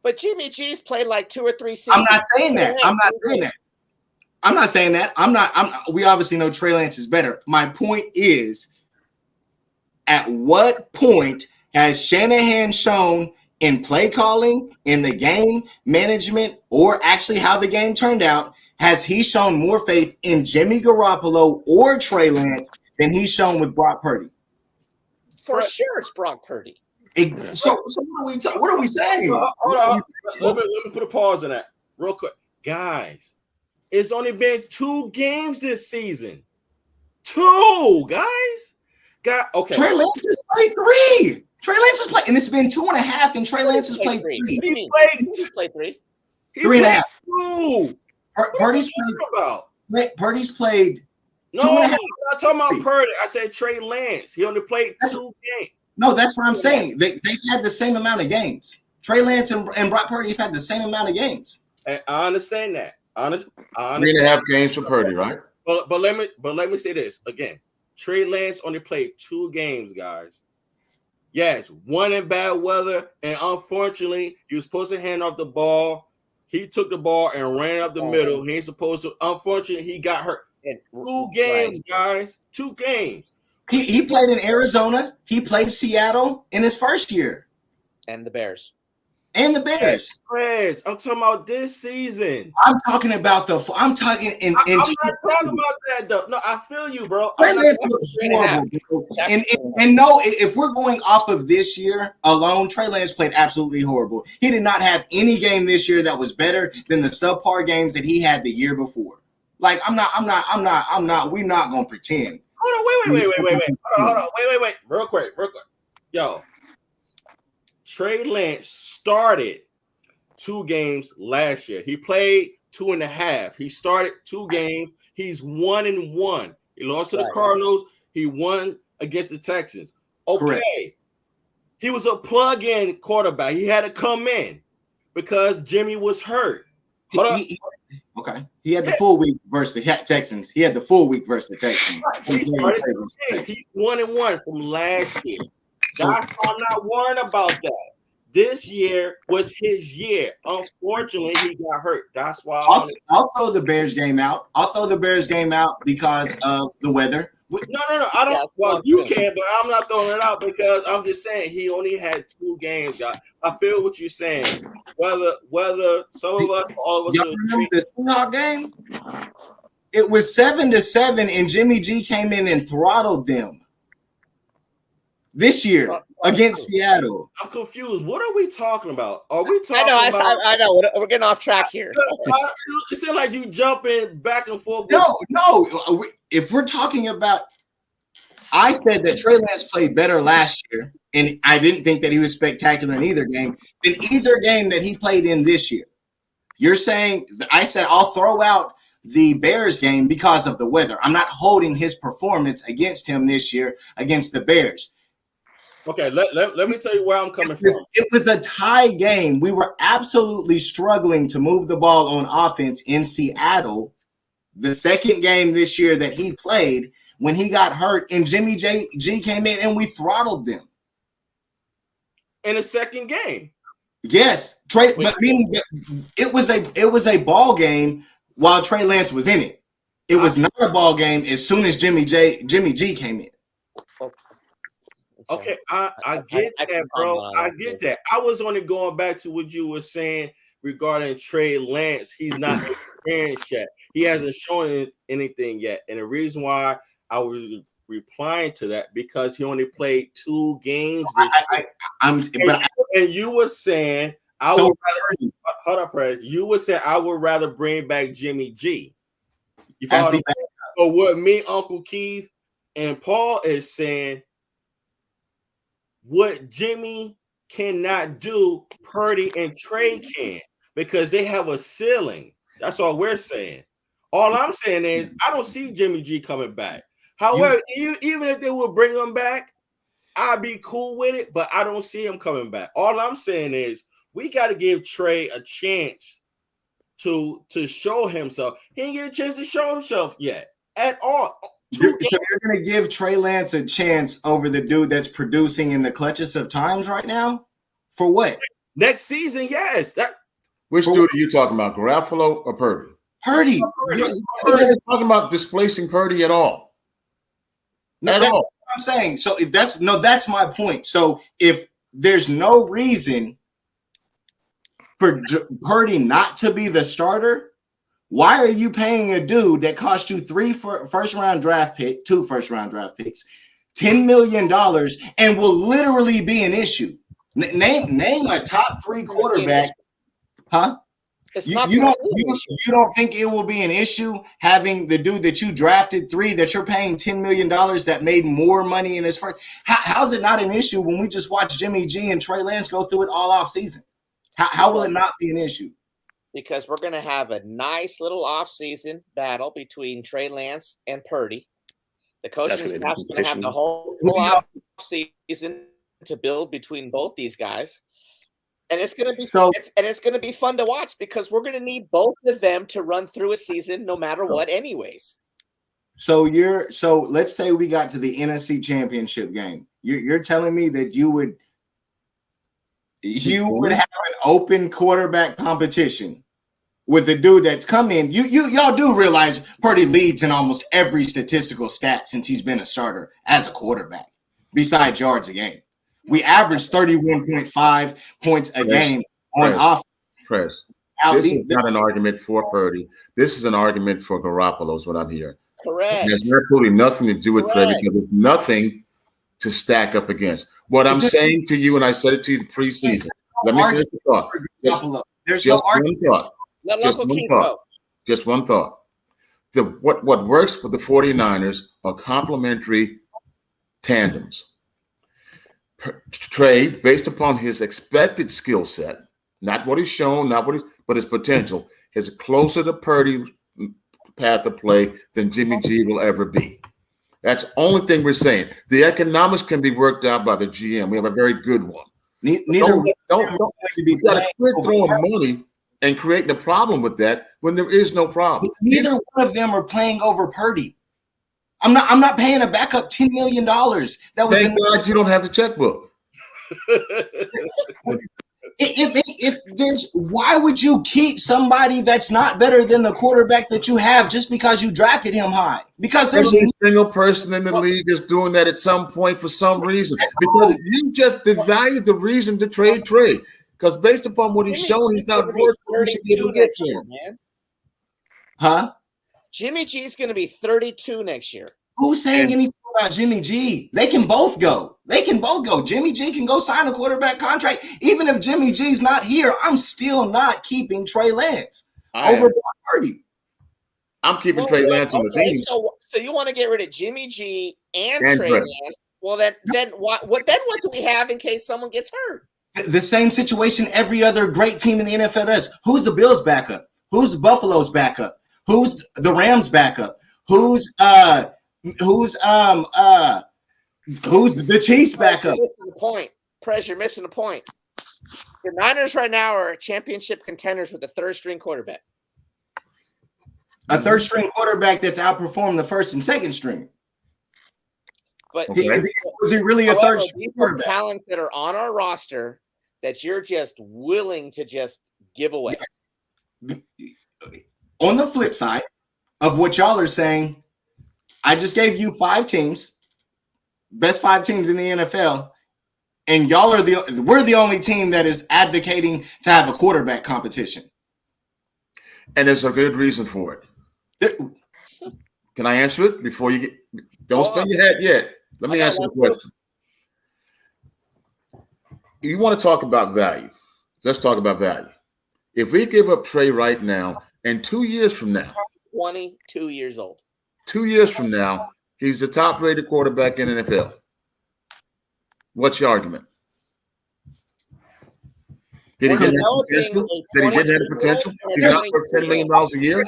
But Jimmy G's played like 2 or 3 seasons. I'm not saying that. We obviously know Trey Lance is better. My point is, at what point has Shanahan shown in play calling, in the game management, or actually how the game turned out, has he shown more faith in Jimmy Garoppolo or Trey Lance than he's shown with Brock Purdy? For sure, it's Brock Purdy. So what are we saying? Hold on. Let me put a pause on that real quick. Guys, it's only been 2 games this season. 2, guys. Okay. Trey Lance has played 3. Trey Lance has played, and it's been 2.5, and Trey Lance has played 3. What do you mean? He played 3. 3.5. 2. Purdy's played. No, 2.5. I'm not talking about Purdy. I said Trey Lance. He only played 2 games. No, that's what I'm saying. They've had the same amount of games. Trey Lance and Brock Purdy have had the same amount of games. And I understand that. I understand. 3.5 games for Purdy, right? But let me say this again. Trey Lance only played 2 games, guys. Yes, one in bad weather, and unfortunately, he was supposed to hand off the ball. He took the ball and ran up the middle. He ain't supposed to. Unfortunately, he got hurt. 2 games, guys. 2 games. He played in Arizona. He played Seattle in his first year. And the Bears. And the Bears. Chris, I'm talking about this season. I'm talking about I'm talking in. I'm not talking about that though. No, I feel you, bro. Trey Lance was horrible. And no, if we're going off of this year alone, Trey Lance played absolutely horrible. He did not have any game this year that was better than the subpar games that he had the year before. Like we're not gonna pretend. Hold on, wait. Hold on. Wait. Real quick. Yo, Trey Lance started 2 games last year. He played 2.5. He started 2 games. He's 1-1. He lost to the Cardinals. He won against the Texans. Okay. Correct. He was a plug-in quarterback. He had to come in because Jimmy was hurt. Okay. He had the full week versus the Texans. He started He's 1-1 from last year. That's why I'm not worried about that. This year was his year. Unfortunately, he got hurt. That's why I'll throw the Bears game out. Because of the weather. No. I don't. Yeah, well, you can, but I'm not throwing it out because I'm just saying he only had 2 games, guys. I feel what you're saying. Whether some of us, all of us, y'all remember the Seahawks game? It was 7-7, and Jimmy G came in and throttled them this year against Seattle. I'm confused. What are we talking about? Are we talking about? I know. We're getting off track here. It seems like you jumping back and forth. No. If we're talking about, I said that Trey Lance played better last year, and I didn't think that he was spectacular in either game than either game that he played in this year. You're saying, I said I'll throw out the Bears game because of the weather. I'm not holding his performance against him this year against the Bears. Okay, let me tell you where I'm coming from. It was a tie game. We were absolutely struggling to move the ball on offense in Seattle. The second game this year that he played when he got hurt and Jimmy G came in and we throttled them. In the second game. Yes, but meaning that it was a ball game while Trey Lance was in it. It was not a ball game as soon as Jimmy G came in. Okay, I get that, bro. I get that. I was only going back to what you were saying regarding Trey Lance. He's not experienced yet. He hasn't shown anything yet. And the reason why I was replying to that because he only played 2 games this year. And you were saying I would rather, hold up, Prez. You would say I would rather bring back Jimmy G. You follow me? But what me, Uncle Keith, and Paul is saying, what Jimmy cannot do, Purdy and Trey can, because they have a ceiling. That's all we're saying. All I'm saying is I don't see Jimmy G coming back. However, even if they will bring him back, I'd be cool with it, but I don't see him coming back. All I'm saying is we got to give Trey a chance to show himself. He didn't get a chance to show himself yet at all. So you're going to give Trey Lance a chance over the dude that's producing in the clutchest of times right now? For what? Next season, yes. Which dude are you talking about, Garoppolo or Purdy? Purdy. Purdy isn't talking about displacing Purdy at all. That's what I'm saying. So if that's my point. So if there's no reason for Purdy not to be the starter, why are you paying a dude that cost you 2 first-round draft picks, $10 million, and will literally be an issue? Name a top 3 quarterback, huh? You don't think it will be an issue having the dude that you drafted 3 that you're paying $10 million that made more money in his first? How's it not an issue when we just watch Jimmy G and Trey Lance go through it all off season? How will it not be an issue? Because we're going to have a nice little off-season battle between Trey Lance and Purdy. The coaching staff's going to have the whole off-season to build between both these guys. And it's going to be it's going to be fun to watch because we're going to need both of them to run through a season no matter what anyways. So let's say we got to the NFC Championship game. You're telling me that you would have an open quarterback competition with a dude that's come in. Y'all do realize Purdy leads in almost every statistical stat since he's been a starter as a quarterback, besides yards a game. We average 31.5 points a game on offense. Chris, this is not an argument for Purdy. This is an argument for Garoppolo is what I'm hearing. Correct. It has absolutely nothing to do with Trey because there's nothing to stack up against. What I'm saying to you, and I said it to you the preseason. Let me finish the thought. There's no argument. Just one thought. What works for the 49ers are complementary tandems. Trey, based upon his expected skill set, not what he's shown, but his potential, is closer to Purdy's path of play than Jimmy G will ever be. That's the only thing we're saying. The economics can be worked out by the GM. We have a very good one. Don't quit throwing money and creating a problem with that when there is no problem. Neither one of them are playing over Purdy. I'm not paying a backup $10 million. Thank God you don't have the checkbook. Why would you keep somebody that's not better than the quarterback that you have just because you drafted him high? Because there's every single person in the league is doing that at some point for some reason. Because you just devalued the reason to trade Trey. Because based upon what he's shown, he's not worth what you should be able to get to him. Huh? Jimmy G is going to be 32 next year. Who's saying anything about Jimmy G? They can both go. Jimmy G can go sign a quarterback contract. Even if Jimmy G's not here, I'm still not keeping Trey Lance over Brock Purdy. I'm keeping Trey Lance on the team. So you want to get rid of Jimmy G and Trey Lance? Well, then what do we have in case someone gets hurt? The same situation every other great team in the NFL does. Who's the Bills' backup? Who's Buffalo's backup? Who's the Rams' backup? Who's the Chiefs' backup? You're missing the point. Prez, you're missing the point. The Niners right now are championship contenders with a third-string quarterback. A third-string quarterback that's outperformed the first and second string. But is he really a third-string quarterback? Talents that are on our roster that you're just willing to just give away. Yes. On the flip side of what y'all are saying, I just gave you 5 teams best 5 teams in the NFL, and we're the only team that is advocating to have a quarterback competition. And there's a good reason for it. Can I answer it before you don't spin your head yet? Let me answer the question. You want to talk about value? Let's talk about value. If we give up Trey right now, and 2 years from now, 22 years old, 2 years from now, he's the top-rated quarterback in the NFL. What's your argument? Did he get potential? Did he get the potential? He's not worth $10 million a year.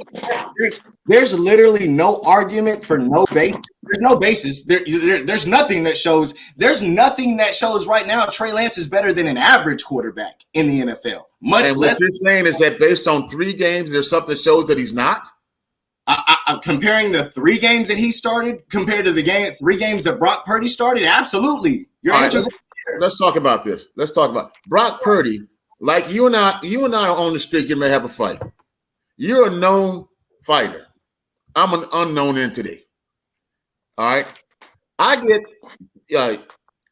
There's literally no argument for no basis. There's no basis. There's nothing that shows. There's nothing that shows right now Trey Lance is better than an average quarterback in the NFL. Much less. What you're saying is that based on 3 games, there's something that shows that he's not. I'm comparing the 3 games that he started compared to the 3 games that Brock Purdy started. Absolutely. Let's talk about this. Let's talk about Brock Purdy. Like you and I are on the street, you may have a fight. You're a known fighter. I'm an unknown entity. All right.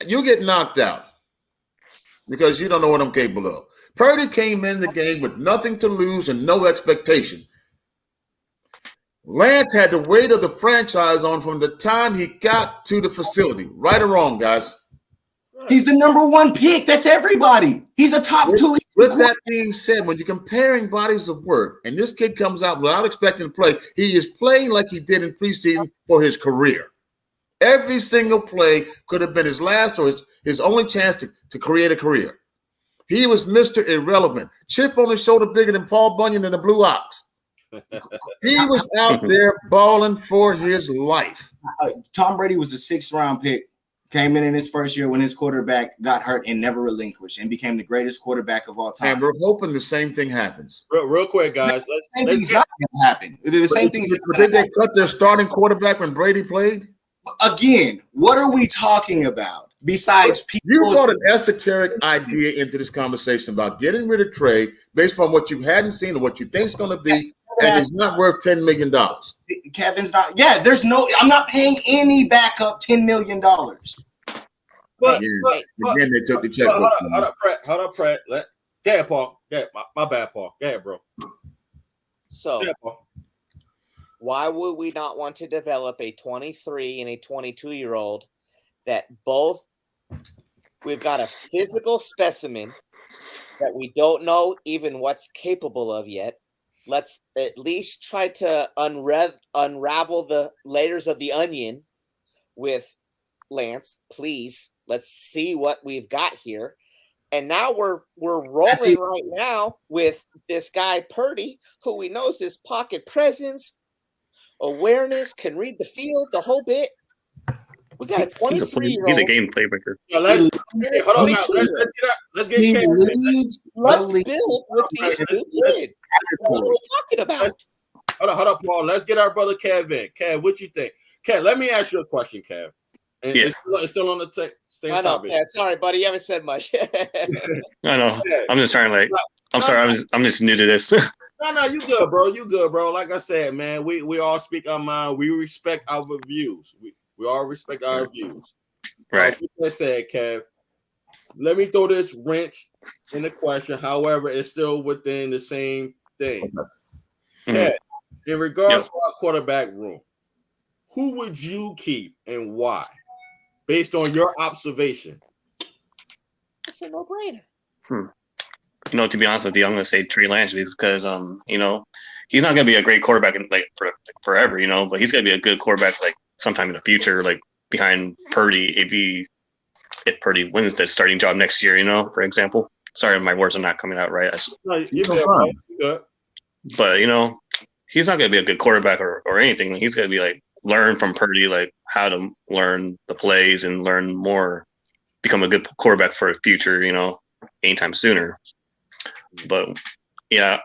You get knocked out because you don't know what I'm capable of. Purdy came in the game with nothing to lose and no expectation. Lance had the weight of the franchise on from the time he got to the facility. Right or wrong, guys? He's the number 1 pick. That's everybody. He's a top 2. With that being said, when you're comparing bodies of work, and this kid comes out without expecting to play, he is playing like he did in preseason for his career. Every single play could have been his last or his only chance to create a career. He was Mr. Irrelevant. Chip on his shoulder bigger than Paul Bunyan and the Blue Ox. He was out there balling for his life. Tom Brady was a 6th-round pick. Came in his first year when his quarterback got hurt and never relinquished and became the greatest quarterback of all time. And we're hoping the same thing happens. Real quick, guys. Not going to happen. The same thing. Did they cut their starting quarterback when Brady played? Again, what are we talking about? Besides people. You brought an esoteric idea into this conversation about getting rid of Trey based on what you hadn't seen or what you think is going to be, and it's not worth $10 million. Kevin's not. Yeah, I'm not paying any backup $10 million. But again, they took the check. Hold up, Pratt. Go ahead, Paul. Go ahead. My bad, Paul. Go ahead, bro. So, why would we not want to develop a 23 and a 22-year-old that both we've got a physical specimen that we don't know even what's capable of yet? Let's at least try to unravel the layers of the onion with Lance, please. Let's see what we've got here. And now we're rolling right now with this guy Purdy, who we know is this pocket presence, awareness, can read the field, the whole bit. We got a 23-year-old. He's a game playmaker. Yeah, let's get Let's build with these 2 kids. What are we talking about? Hold up, Paul. Let's get our brother Kev in. Kev, what you think? Kev, let me ask you a question, Kev. And it's still on the same topic. Kev, sorry, buddy. You haven't said much. I know. I'm just trying I'm sorry. I'm just new to this. No, you good, bro. You good, bro. Like I said, man, we all speak our mind. We respect our views. We all respect our views. Right. Like I said, Kev, let me throw this wrench in the question. However, it's still within the same thing. Kev, in regards to our quarterback room, who would you keep and why? Based on your observation. It's a no-brainer. To be honest with you, I'm going to say Trey Lance because, he's not going to be a great quarterback for forever, but he's going to be a good quarterback sometime in the future, behind Purdy, if Purdy wins the starting job next year, for example. Sorry, my words are not coming out right. You're good. But, he's not going to be a good quarterback or anything. He's going to be learn from Purdy, how to learn the plays and learn more, become a good quarterback for the future, anytime sooner. But yeah,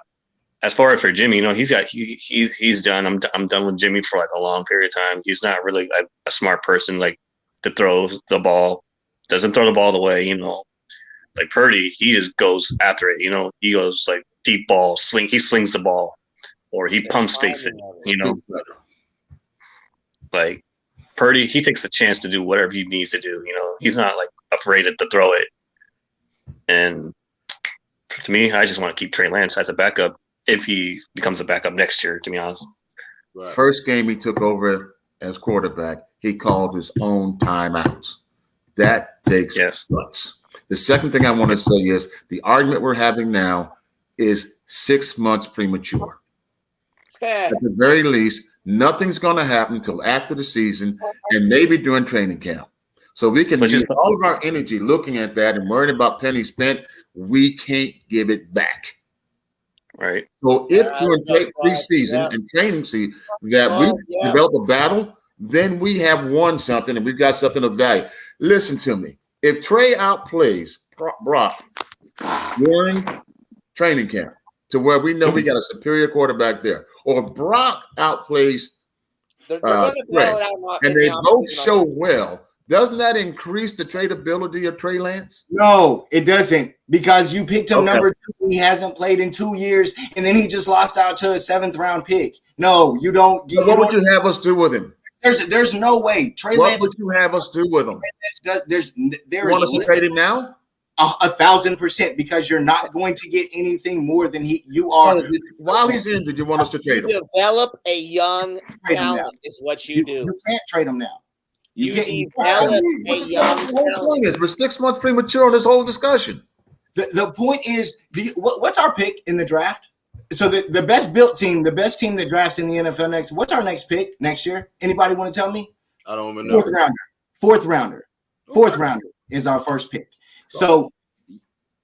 as far as for Jimmy, he's done. I'm done with Jimmy for a long period of time. He's not really a smart person to throw the ball. Doesn't throw the ball away, Like Purdy, he just goes after it. He goes deep ball, he slings the ball, or he pumps fakes it. Purdy, he takes a chance to do whatever he needs to do. You know, he's not like afraid to throw it. And to me, I just want to keep Trey Lance as a backup if he becomes a backup next year, to be honest. Right. First game he took over as quarterback, he called his own timeouts. That takes guts. The second thing I want to say is the argument we're having now is 6 months premature. At the very least, nothing's going to happen until after the season and maybe during training camp. So we can use all of our energy looking at that and worrying about pennies spent. We can't give it back. Right. So if during preseason and training season that we develop a battle, then we have won something and we've got something of value. Listen to me. If Trey outplays Brock during training camp to where we know we got a superior quarterback there, or Brock outplays Trey, and they both show well, doesn't that increase the tradability of Trey Lance? No, it doesn't, because you picked him number 2. He hasn't played in 2 years, and then he just lost out to a 7th round pick. No, you don't. What would you have us do with him? There's no way. Trey what Lance, would you have us do with him? You want us to trade him now? 1,000%, because you're not going to get anything more than you are. While he's in, did you want us to trade him? Develop a young talent is what you do. You can't trade him now. You develop a young talent. We're 6 months premature on this whole discussion. The point is, what's our pick in the draft? So the best built team, the best team that drafts in the NFL next, what's our next pick next year? Anybody want to tell me? I don't even know. Fourth rounder is our first pick. So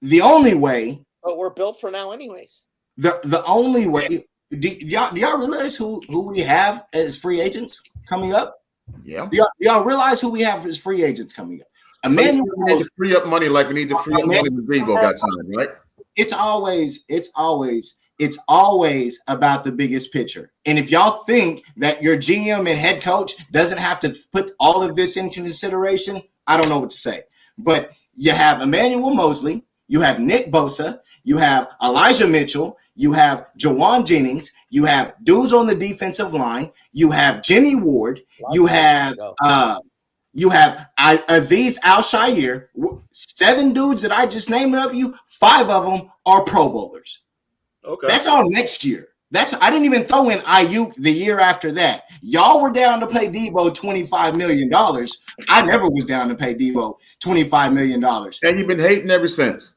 the only way. But we're built for now anyways. The only way. Do y'all realize who we have as free agents coming up? Yeah. Do y'all realize who we have as free agents coming up? Emmanuel, we need to free up money like we need to free up money when Debo got signed, right? It's always about the biggest picture. And if y'all think that your GM and head coach doesn't have to put all of this into consideration, I don't know what to say. But you have Emmanuel Mosley, you have Nick Bosa, you have Elijah Mitchell, you have Jawan Jennings, you have dudes on the defensive line, you have Jimmy Ward, you have Aziz Al-Shaair. 7 dudes that I just named of you, 5 of them are Pro Bowlers. Okay. That's all next year. I didn't even throw in Ayuk the year after that. Y'all were down to pay Debo $25 million. I never was down to pay Debo $25 million. And you've been hating ever since.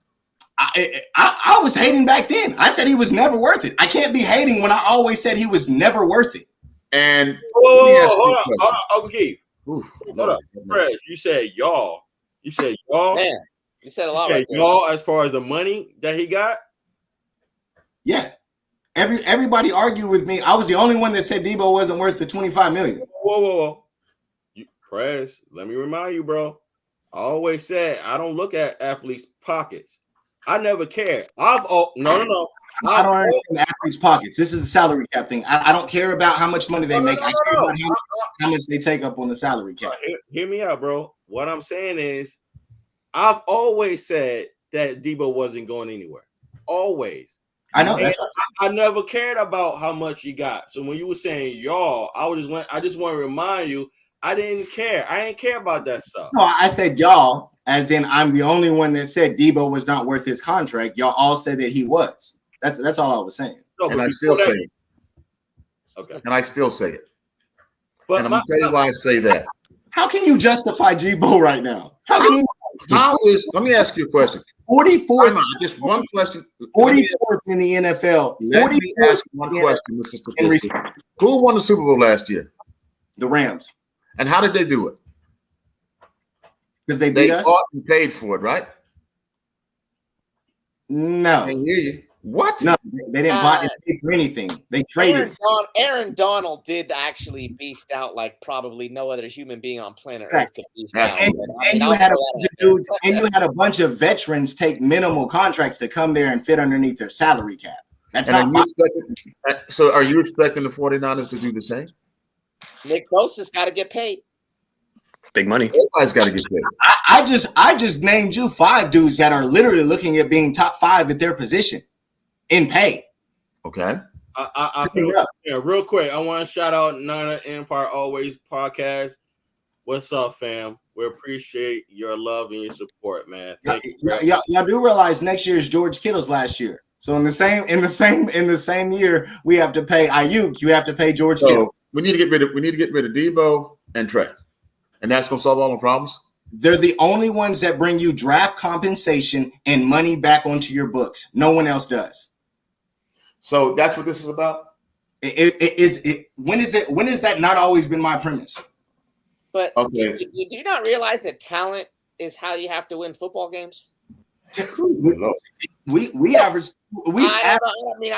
I was hating back then. I said he was never worth it. I can't be hating when I always said he was never worth it. And hold on, okay. Hold up, Fresh. You said y'all. Man, you said a lot. Right there. Y'all, as far as the money that he got. Yeah. Everybody argued with me. I was the only one that said Debo wasn't worth the $25 million. Whoa. Press, let me remind you, bro. I always said I don't look at athletes' pockets. I never cared. No. I don't understand the athletes' pockets. This is a salary cap thing. I don't care about how much money they make. I care about how much they take up on the salary cap. Hear me out, bro. What I'm saying is I've always said that Debo wasn't going anywhere. Always. I know. I never cared about how much he got. So when you were saying y'all, I just want to remind you, I didn't care. I didn't care about that stuff. No, I said y'all, as in I'm the only one that said Debo was not worth his contract. Y'all all said that he was. That's all I was saying. No, and I still say it. Okay. And I still say it. But and I'm going to tell you why I say that. How can you justify Debo right now? How can you? Let me ask you a question. 44th. Just one question. 44th in the NFL. Let me ask one question, Mr. Statistic. Who won the Super Bowl last year? The Rams. And how did they do it? Because they beat us? Bought and paid for it, right? No. I hear you. What? No, they didn't buy and pay for anything. They traded. Aaron Donald did actually beast out like probably no other human being on planet Earth to beast out. And you had a bunch of dudes, and you had a bunch of veterans take minimal contracts to come there and fit underneath their salary cap. That's not. So, are you expecting the 49ers to do the same? Nick Bosa's got to get paid. Big money. Everybody's got to get paid. I just named you 5 dudes that are literally looking at being top 5 at their position in pay. Okay. I real quick, I want to shout out Nana Empire Always podcast. What's up, fam? We appreciate your love and your support, man. Y'all, Thank you. y'all do realize next year is George Kittle's last year. So in the same year, we have to pay Ayuk. You have to pay George Kittle. So we need to get rid of Debo and Trey, and that's gonna solve all the problems. They're the only ones that bring you draft compensation and money back onto your books. No one else does. So that's what this is about. When is that not always been my premise? But Okay. do you not realize that talent is how you have to win football games? We average. I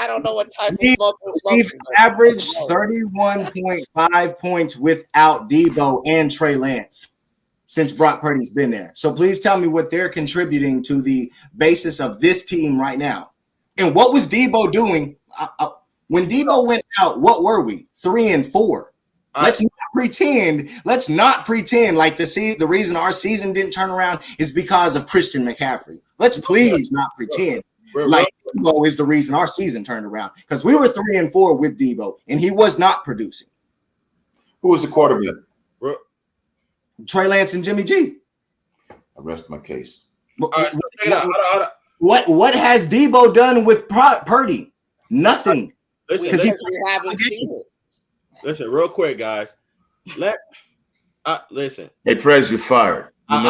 don't know what type of We've averaged 31.5 points without Debo and Trey Lance since Brock Purdy's been there. So please tell me what they're contributing to the basis of this team right now. And what was Debo doing? When Debo went out, what were we? 3-4. Let's not pretend like the reason our season didn't turn around is because of Christian McCaffrey. Let's please not pretend like Debo is the reason our season turned around, because we were 3-4 with Debo and he was not producing. Who was the quarterback? Trey Lance and Jimmy G. I rest my case. What has Debo done with Purdy? Nothing. Listen, we haven't seen it. Listen, real quick, guys. Listen. Hey, Prez, you're fired. I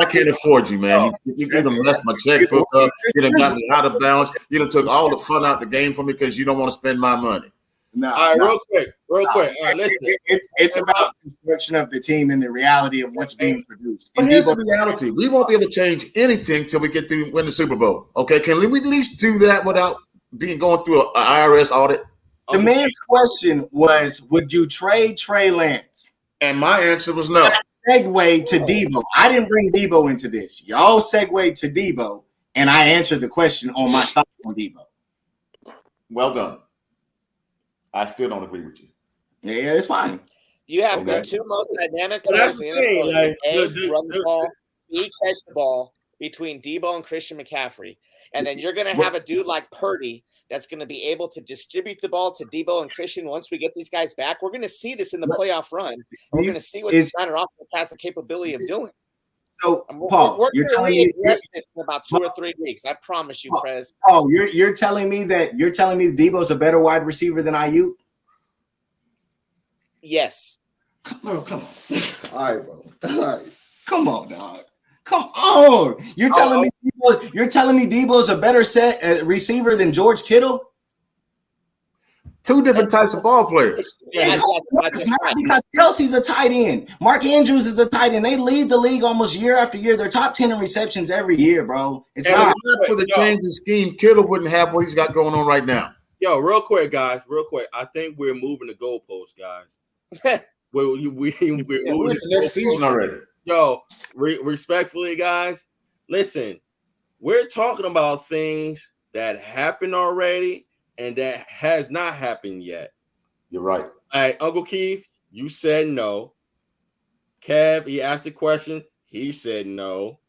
can't afford you, man. You done messed my checkbook up. You done got me out of bounds. You done took all the fun out the game for me because you don't want to spend my money. Real quick. All right, listen. It's about the construction of the team and the reality of what's being produced. And here's the reality: we won't be able to change anything till we get to win the Super Bowl. Okay, can we at least do that without going through an IRS audit? The man's question was, would you trade Trey Lance? And my answer was no. Segue to Debo. I didn't bring Debo into this. Y'all segued to Debo, and I answered the question on my thoughts on Debo. Well done. I still don't agree with you. Yeah, it's fine. You have the two most dynamic players in the NFL. Like, A, run the ball, B, catch the ball between Debo and Christian McCaffrey. And then you're going to have a dude like Purdy that's going to be able to distribute the ball to Debo and Christian once we get these guys back. We're going to see this in the playoff run. We're going to see what the Steiner offense has the capability of doing. So, Paul, you're telling me this in about 2 or 3 weeks. I promise you, Prez. Oh, you're telling me Debo's a better wide receiver than Ayuk? Yes. Bro, come on. All right, bro. All right. Come on, dog. Come on. You're telling me Debo's a better receiver than George Kittle? Two different types of ball players. It's not because Kelsey's a tight end. Mark Andrews is a tight end. They lead the league almost year after year. They're top 10 in receptions every year, bro. It's not for the change in scheme. Kittle wouldn't have what he's got going on right now. Yo, real quick, guys. Real quick. I think we're moving the goalposts, guys. we're moving the next season already. Yo, respectfully, guys, listen. We're talking about things that happened already and that has not happened yet. You're right. All right, Uncle Keith, you said no. Kev, he asked a question. He said no.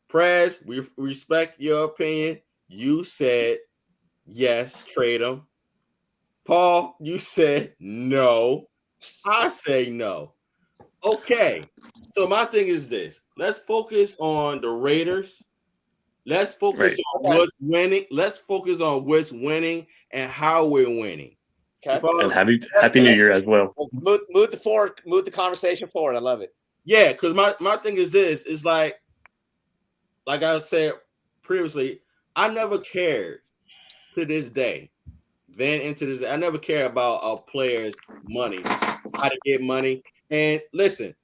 Prez, we respect your opinion. You said yes, trade him. Paul, you said no. I say no. Okay. So my thing is this. Let's focus on the Raiders. Let's focus on what's winning. Let's focus on what's winning and how we're winning. Okay. And happy New Year as well. Move the conversation forward. I love it. Yeah, because my thing is this. It's like I said previously, I never cared to this day. Then into this, I never care about a player's money, how to get money. And listen,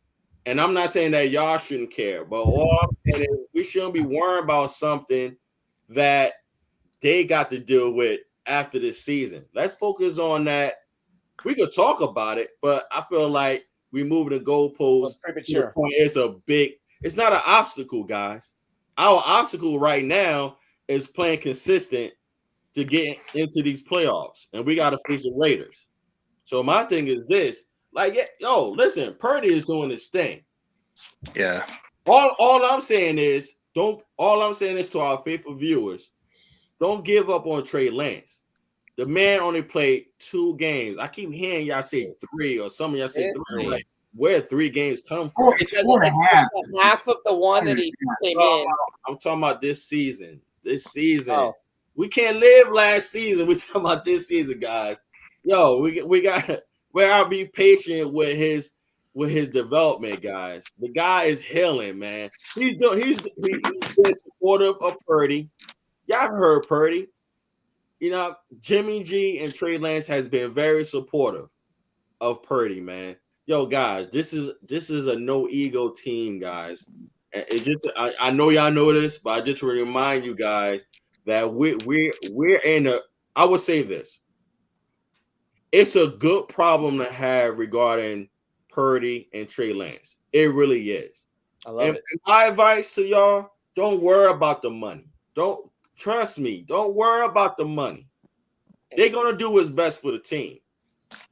and I'm not saying that y'all shouldn't care, but all I'm saying is we shouldn't be worrying about something that they got to deal with after this season. Let's focus on that. We could talk about it, but I feel like we moving the goalposts. It's not an obstacle, guys. Our obstacle right now is playing consistent to get into these playoffs, and we got to face the Raiders. So my thing is this: listen, Purdy is doing this thing. Yeah. All I'm saying is to our faithful viewers, don't give up on Trey Lance. The man only played 2 games. I keep hearing y'all say 3, or some of y'all say It's 3. I'm like, where 3 games come from? It's 4.5. half of the one that he came in. I'm talking about this season. This season. Oh. We can't live last season. We're talking about this season, guys. Yo, we gotta be patient with his development, guys. The guy is healing, man. He's been supportive of Purdy. Y'all heard Purdy. You know, Jimmy G and Trey Lance has been very supportive of Purdy, man. Yo, guys, this is a no ego team, guys. And it just I know y'all know this, but I just want to remind you guys that we're in a. I would say this. It's a good problem to have regarding Purdy and Trey Lance. It really is. I love it. And my advice to y'all: don't worry about the money. Don't trust me. Don't worry about the money. They're gonna do what's best for the team.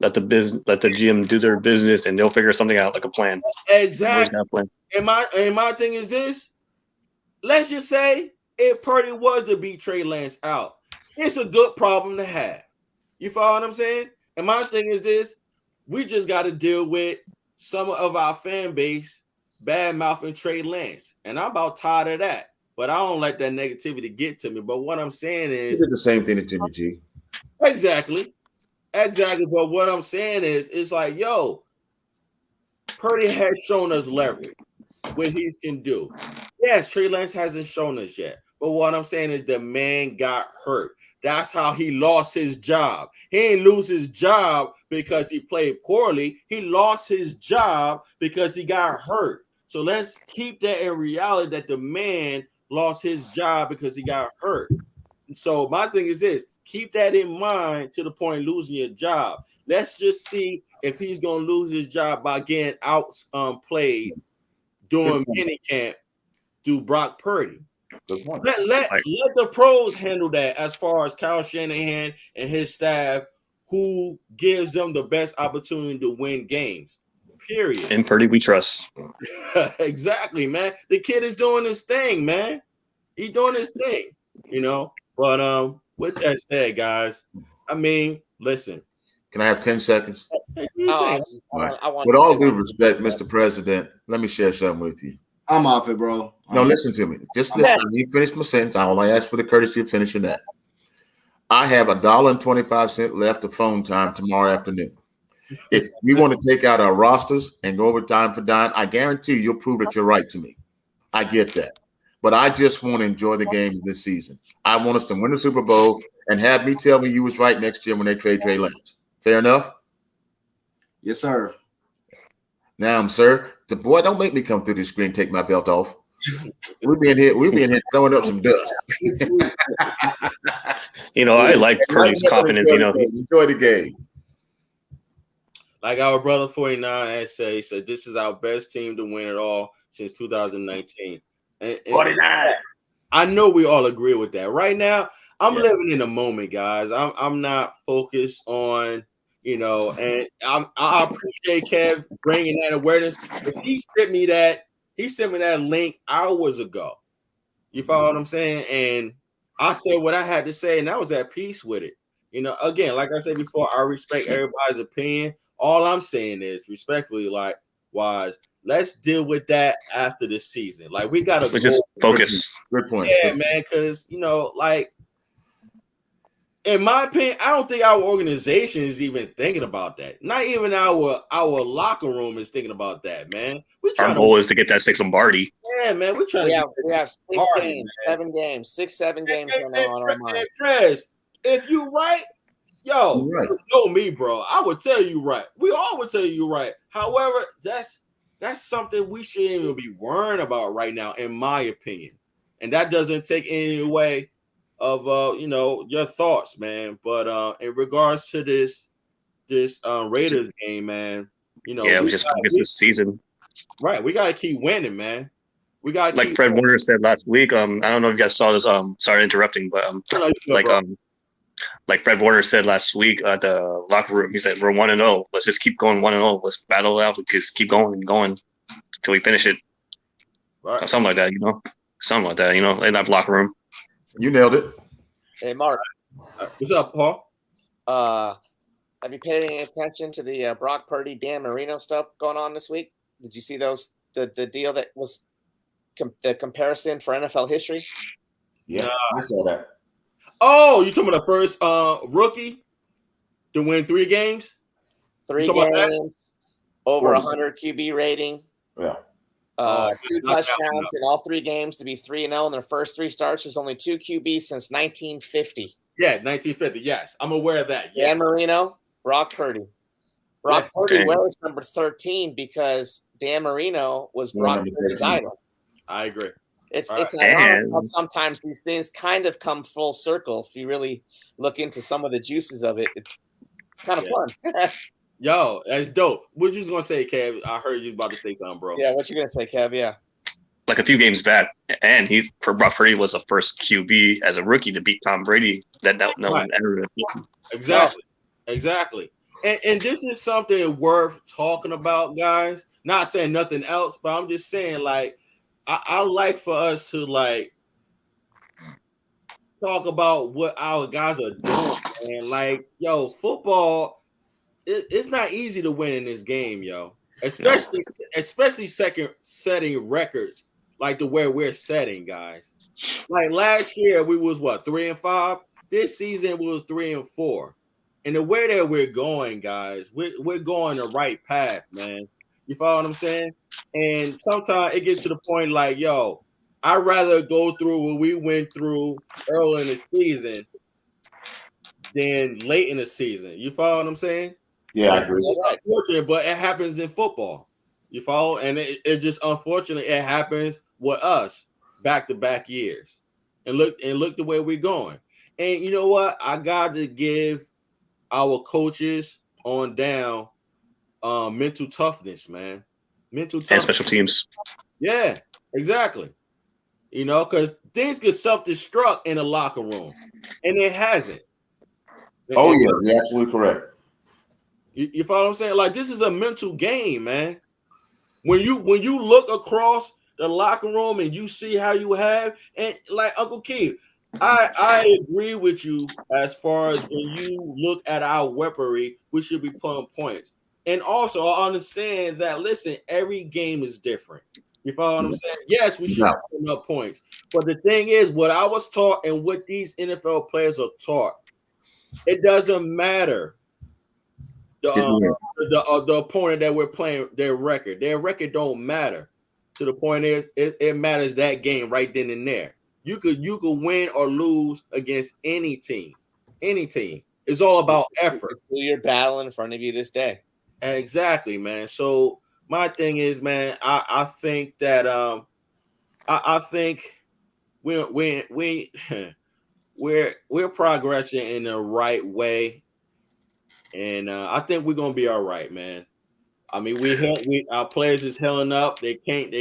Let the GM do their business, and they'll figure something out, like a plan. Exactly. And my thing is this: let's just say if Purdy was to beat Trey Lance out, it's a good problem to have. You follow what I'm saying? And my thing is this: we just got to deal with some of our fan base bad mouthing Trey Lance, and I'm about tired of that. But I don't let that negativity get to me. But what I'm saying is, he did the same thing to Jimmy G. Exactly. But what I'm saying is, it's like, yo, Purdy has shown us leverage, what he can do. Yes, Trey Lance hasn't shown us yet. But what I'm saying is the man got hurt. That's how he lost his job. He didn't lose his job because he played poorly. He lost his job because he got hurt. So let's keep that in reality, that the man lost his job because he got hurt. So my thing is this: keep that in mind to the point of losing your job. Let's just see if he's going to lose his job by getting played during minicamp through Brock Purdy. Let the pros handle that as far as Kyle Shanahan and his staff, who gives them the best opportunity to win games. Period. And Purdy we trust. Exactly, man. The kid is doing his thing, man. He's doing his thing, you know. But with that said, guys, I mean, listen. Can I have 10 seconds? With all due respect, Mr. President, let me share something with you. I'm off it, bro. Listen to me. Just listen. Let me finish my sentence. I only ask for the courtesy of finishing that. I have $1.25 left of phone time tomorrow afternoon. If we want to take out our rosters and go over dime for dime, I guarantee you'll prove that you're right to me. I get that. But I just want to enjoy the game this season. I want us to win the Super Bowl and have me tell me you was right next year when they trade Trey Lance. Fair enough? Yes, sir. Now, sir, the boy, don't make me come through the screen and take my belt off. We'll be in here throwing up some dust. I like Purdy's confidence. Enjoy the game. Like our brother 49 has said, he said, this is our best team to win it all since 2019. And 49. I know we all agree with that. Right now, I'm living in the moment, guys. I'm not focused on, and I appreciate Kev bringing that awareness. He sent me that link hours ago. You follow what I'm saying? And I said what I had to say, and I was at peace with it. Again, like I said before, I respect everybody's opinion. All I'm saying is, respectfully, let's deal with that after this season. Like, we got to just focus. Good point. Yeah, man, because, in my opinion, I don't think our organization is even thinking about that. Not even our locker room is thinking about that, man. Our goal is to get that 6 Lombardi. Yeah, man, we're trying to we have 6 games, 7 games, 6-7 games right now on our mind. Trez, if you right, yo, you know me, bro. I would tell you right. We all would tell you right. However, that's something we shouldn't even be worrying about right now, in my opinion. And that doesn't take any away of your thoughts, man. But in regards to this Raiders game, man, we just focus this season. Right, we gotta keep winning, man. We got like Fred Warner said last week. I don't know if you guys saw this. Sorry interrupting, but like Fred Warner said last week at the locker room, he said we're 1-0. Let's just keep going 1-0. Let's battle it out. Just keep going and going until we finish it. Right. Something like that, in that locker room. You nailed it. Hey, Mark. What's up, Paul? Have you paid any attention to the Brock Purdy, Dan Marino stuff going on this week? Did you see those? The deal that was the comparison for NFL history? Yeah, I saw that. Oh, you talking about the first rookie to win 3 games? 3 games, over 100 QB rating. Yeah. 2 touchdowns in all 3 games to be 3-0 in their first 3 starts. There's only 2 QBs since 1950. Yeah, 1950. Yes, I'm aware of that. Yes. Dan Marino, Brock Purdy. Brock Purdy wears number 13 because Dan Marino was Brock Purdy's idol. I agree. It's ironic how sometimes these things kind of come full circle. If you really look into some of the juices of it, it's kind of fun. Yo, that's dope. What you was gonna say, Kev? I heard you about to say something, bro. Yeah, what you gonna say, Kev? Yeah. Like a few games back, and Brock Purdy was the first QB as a rookie to beat Tom Brady that no one ever beat him. Exactly. And this is something worth talking about, guys. Not saying nothing else, but I'm just saying, like, I like for us to like talk about what our guys are doing, and like, yo, football. It's not easy to win in this game, yo. Especially second setting records like the way we're setting, guys. Like last year, we was 3-5. This season was 3-4. And the way that we're going, guys, we're going the right path, man. You follow what I'm saying? And sometimes it gets to the point like, yo, I'd rather go through what we went through early in the season than late in the season. You follow what I'm saying? Yeah, I agree. It's unfortunate, but it happens in football. You follow? And it just unfortunately it happens with us back-to-back years. And look the way we're going. And you know what? I got to give our coaches on down mental toughness, man. Mental toughness. And special teams. Yeah, exactly. You know, because things get self-destruct in the locker room. And it hasn't. Oh, yeah, you're absolutely correct. You follow what I'm saying? Like, this is a mental game, man. When you look across the locker room and you see how you have, and like Uncle Keith, I agree with you as far as when you look at our weaponry, we should be putting points. And also, I understand that, listen, every game is different. You follow what I'm saying? Yes, we should be putting up points. But the thing is, what I was taught and what these NFL players are taught, it doesn't matter. The opponent that we're playing, their record don't matter. To the point is, it matters that game right then and there. You could win or lose against any team. It's all about effort. See your battle in front of you this day. Exactly, man. So my thing is, man, I think that I think we're progressing in the right way. And I think we're gonna be all right, man. I mean, our players is healing up. They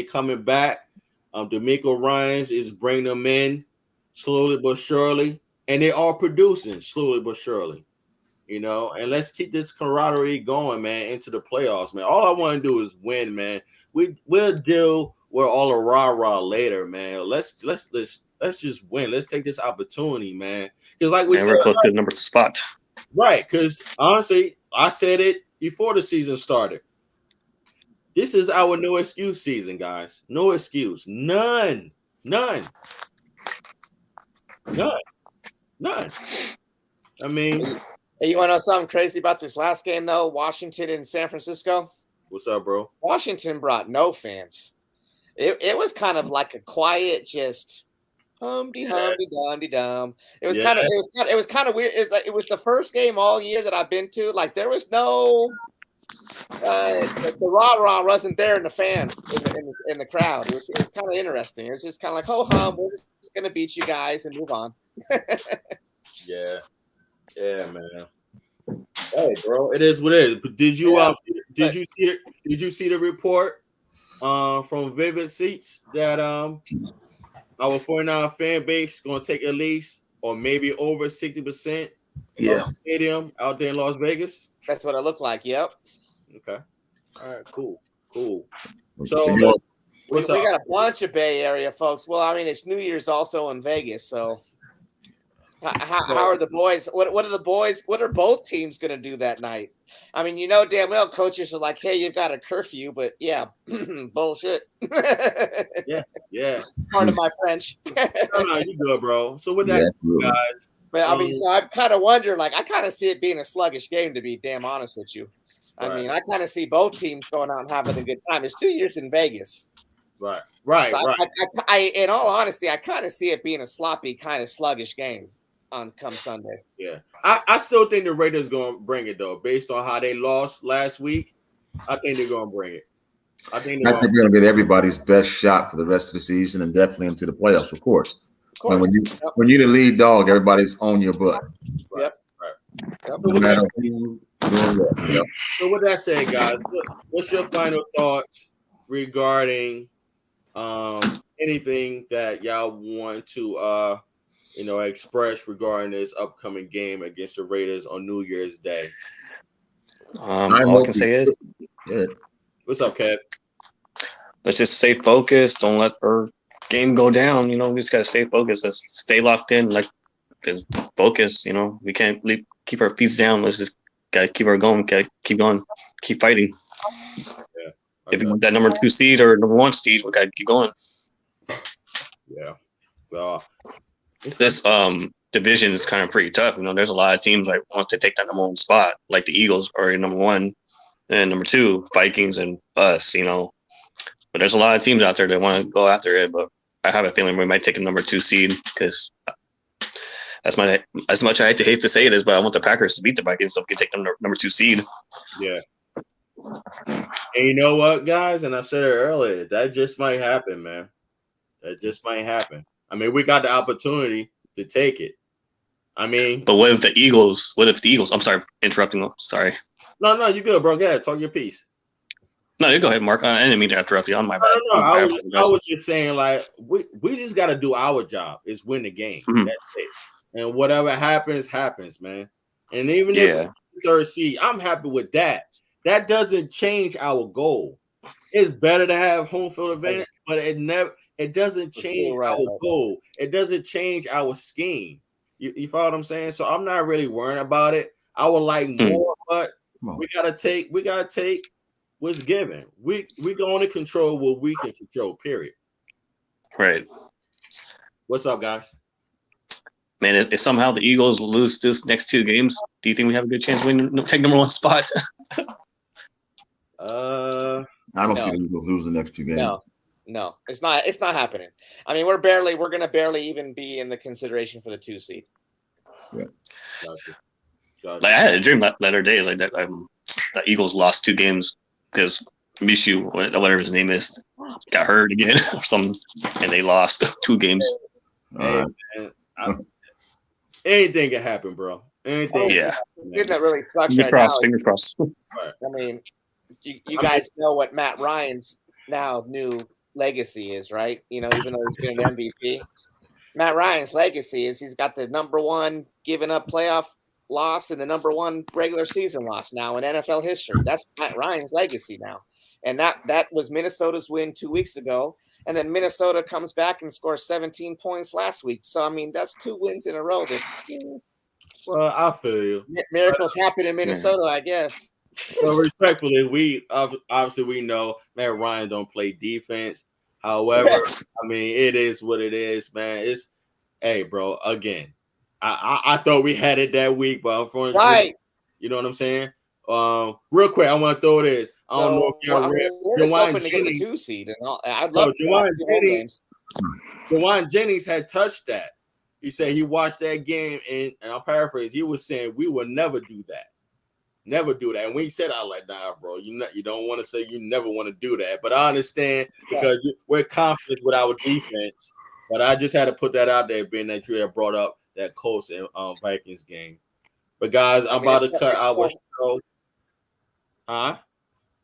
coming back. D'Amico Ryans is bringing them in slowly but surely, and they are producing slowly but surely. You know, and let's keep this camaraderie going, man, into the playoffs, man. All I want to do is win, man. We'll deal with all the rah-rah later, man. Let's just win. Let's take this opportunity, man. Because like we said, we're close to the number spot. Right, because honestly, I said it before the season started. This is our no excuse season, guys. No excuse. None. I mean, hey, you want to know something crazy about this last game, though? Washington and San Francisco? What's up, bro? Washington brought no fans. It was kind of like a quiet, just hum-de-hum-de-dum-de-dum. It was kind of weird. It was the first game all year that I've been to. Like, there was no the rah-rah wasn't there in the fans in the crowd. It was kind of interesting. It was just kind of like, ho hum, we're just gonna beat you guys and move on. Yeah, man. Hey, bro, it is what it is. But did you see the report from Vivid Seats that our 49 fan base going to take at least or maybe over 60% of the stadium out there in Las Vegas? That's what it looked like. Yep. Okay. All right. Cool. So we got a bunch of Bay Area folks. Well, I mean, it's New Year's also in Vegas, so How are the boys? What are the boys? What are both teams going to do that night? I mean, you know damn well coaches are like, "Hey, you've got a curfew," but yeah, bullshit. Yeah. Pardon my French. No, you good, bro. So with Yeah, that, absolutely. guys, But I mean, so I kind of wonder, like, I kind of see it being a sluggish game, to be damn honest with you. I Right. mean, I kind of see both teams going out and having a good time. It's 2 years in Vegas. right. So in all honesty, I kind of see it being a sloppy, kind of sluggish game on come Sunday. Yeah. I still think the Raiders going to bring it, though, based on how they lost last week. I think they're going to bring it. I think we're going to get everybody's best shot for the rest of the season and definitely into the playoffs, of course. And when you're the lead dog, everybody's on your butt. Right. Yep. No matter who doing what. Yep. So with that said, guys, what's your final thoughts regarding anything that y'all want to express regarding this upcoming game against the Raiders on New Year's Day? All I can say is, what's up, Kev? Let's just stay focused. Don't let our game go down. We just gotta stay focused. Let's stay locked in. Like, focus. We can't keep our feet down. Let's just gotta keep our going. Gotta keep going. Keep fighting. Yeah. If you want that number 2 seed or number 1 seed, we gotta keep going. Yeah. Well, this division is kind of pretty tough. There's a lot of teams like want to take that number 1 spot, like the Eagles are number 1, and number 2, Vikings and us. But there's a lot of teams out there that want to go after it. But I have a feeling we might take a number 2 seed because as much I hate to say it is, but I want the Packers to beat the Vikings so we can take the number 2 seed. Yeah. And you know what, guys? And I said it earlier, that just might happen, man. That just might happen. I mean, we got the opportunity to take it. I mean, but what if the Eagles? I'm sorry, interrupting. Sorry. No, you good, bro. Go ahead, talk your piece. No, you go ahead, Mark. I didn't mean to interrupt you. On my bad. No. I was just saying, like, we just got to do our job. Is win the game. Mm-hmm. That's it. And whatever happens, man. And even if it's 3rd seed, I'm happy with that. That doesn't change our goal. It's better to have home field advantage, but it doesn't change our goal. It doesn't change our scheme. You follow what I'm saying? So I'm not really worrying about it. I would like more, but we gotta take what's given. We can only control what we can control, period. Right. What's up, guys? Man, if somehow the Eagles lose this next 2 games, do you think we have a good chance to take number 1 spot? I don't see the Eagles lose the next 2 games. No, it's not happening. I mean, we're gonna barely even be in the consideration for the 2 seed. Yeah. Gotcha. Like, I had a dream that other day, like that the Eagles lost 2 games because Mishu, whatever his name is, got hurt again or something, and they lost 2 games. Hey, man, anything can happen, bro. Anything. Yeah. Didn't that really suck? Fingers crossed. I mean, you guys know what Matt Ryan's now new legacy is, right? Even though he's been an MVP, Matt Ryan's legacy is he's got the number 1 given up playoff loss and the number 1 regular season loss now in NFL history. That's Matt Ryan's legacy now. And that was Minnesota's win 2 weeks ago. And then Minnesota comes back and scores 17 points last week. So, I mean, that's 2 wins in a row. Well, I feel you. Miracles happen in Minnesota, I guess. So respectfully, we know Matt Ryan don't play defense. However, I mean, it is what it is, man. Hey, bro, again, I thought we had it that week, but unfortunately, right. You know what I'm saying? Real quick, I want to throw this. I don't know if y'all read. We're just hoping to get the 2 seed, and I'd love to Jawan Jennings. Jawan Jennings had touched that. He said he watched that game, and I'll paraphrase. He was saying we will never do that. Never do that. And when he said, I was like, nah, bro, you don't want to say you never want to do that. But I understand because we're confident with our defense. But I just had to put that out there, being that you had brought up that Colts and Vikings game. But guys, I'm about to cut our show. Huh?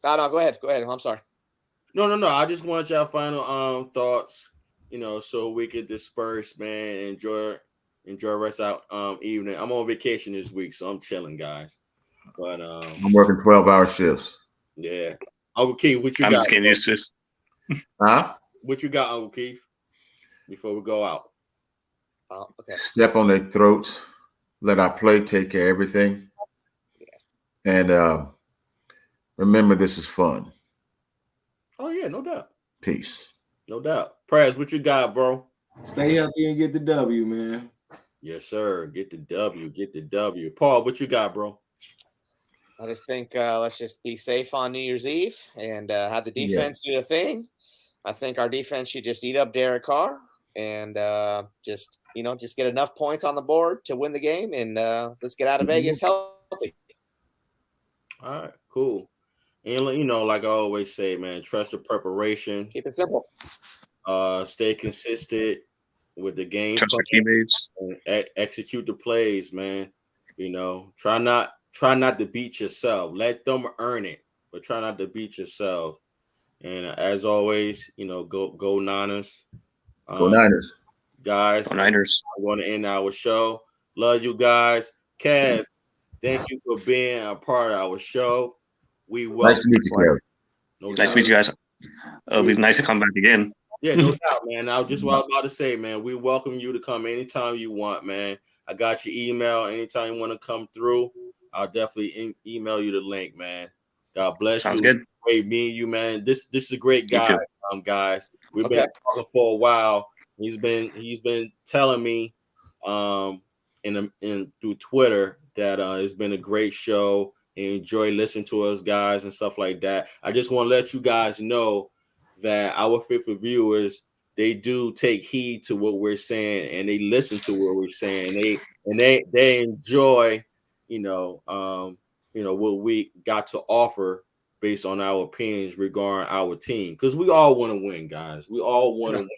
No, go ahead. I'm sorry. No. I just want y'all final thoughts, so we could disperse, man, enjoy the rest of our evening. I'm on vacation this week, so I'm chilling, guys. But I'm working 12-hour shifts. Yeah. Uncle Keith, what you got? I'm just getting used to this. Huh? What you got, Uncle Keith, before we go out? Oh, okay. Step on their throats. Let our play take care of everything. And remember, this is fun. Oh yeah, no doubt. Peace. No doubt. Prez, what you got, bro? Stay healthy and get the W, man. Yes, sir. Get the W. Get the W. Paul, what you got, bro? I just think let's just be safe on New Year's Eve and have the defense do the thing. I think our defense should just eat up Derek Carr and just get enough points on the board to win the game, and let's get out of Vegas healthy. All right, cool. And like I always say, man, trust the preparation. Keep it simple. Stay consistent with the game. Trust your teammates. And execute the plays, man. Try not to beat yourself. Let them earn it, but try not to beat yourself. And as always, go Niners. Go Niners. Guys. Go Niners. I want to end our show. Love you guys. Kev, thank you for being a part of our show. Nice to meet you, Kev. Nice to meet you guys. It'll be nice to come back again. Yeah, no doubt, man. Now, just what I was about to say, man, we welcome you to come anytime you want, man. I got your email. Anytime you want to come through, I'll definitely email you the link, man. God bless you. Sounds good. Great meeting you, man. This is a great guy, guys. We've been talking for a while. He's been telling me in through Twitter that it's been a great show. And enjoy listening to us guys and stuff like that. I just want to let you guys know that our fifth reviewers, they do take heed to what we're saying and they listen to what we're saying. They enjoy, what we got to offer based on our opinions regarding our team. Because we all want to win, guys. We all want to win.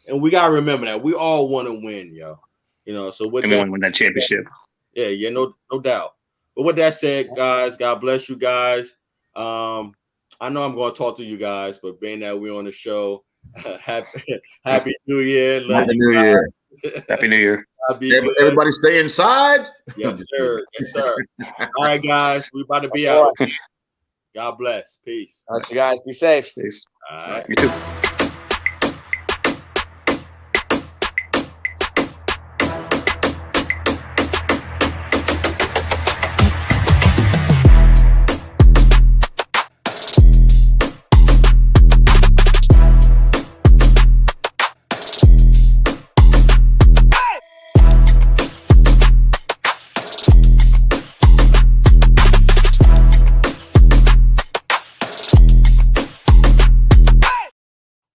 And we gotta remember that. We all want to win, yo. So with everyone win that championship. Yeah, no doubt. But with that said, guys, God bless you guys. I know I'm going to talk to you guys, but being that we're on the show, happy New Year. Happy New Year. Happy New Year. Everybody stay inside. Yes, sir. Yes, sir. All right, guys, we about to be out. God bless. Peace. All right, you guys be safe. Peace. All right. You too.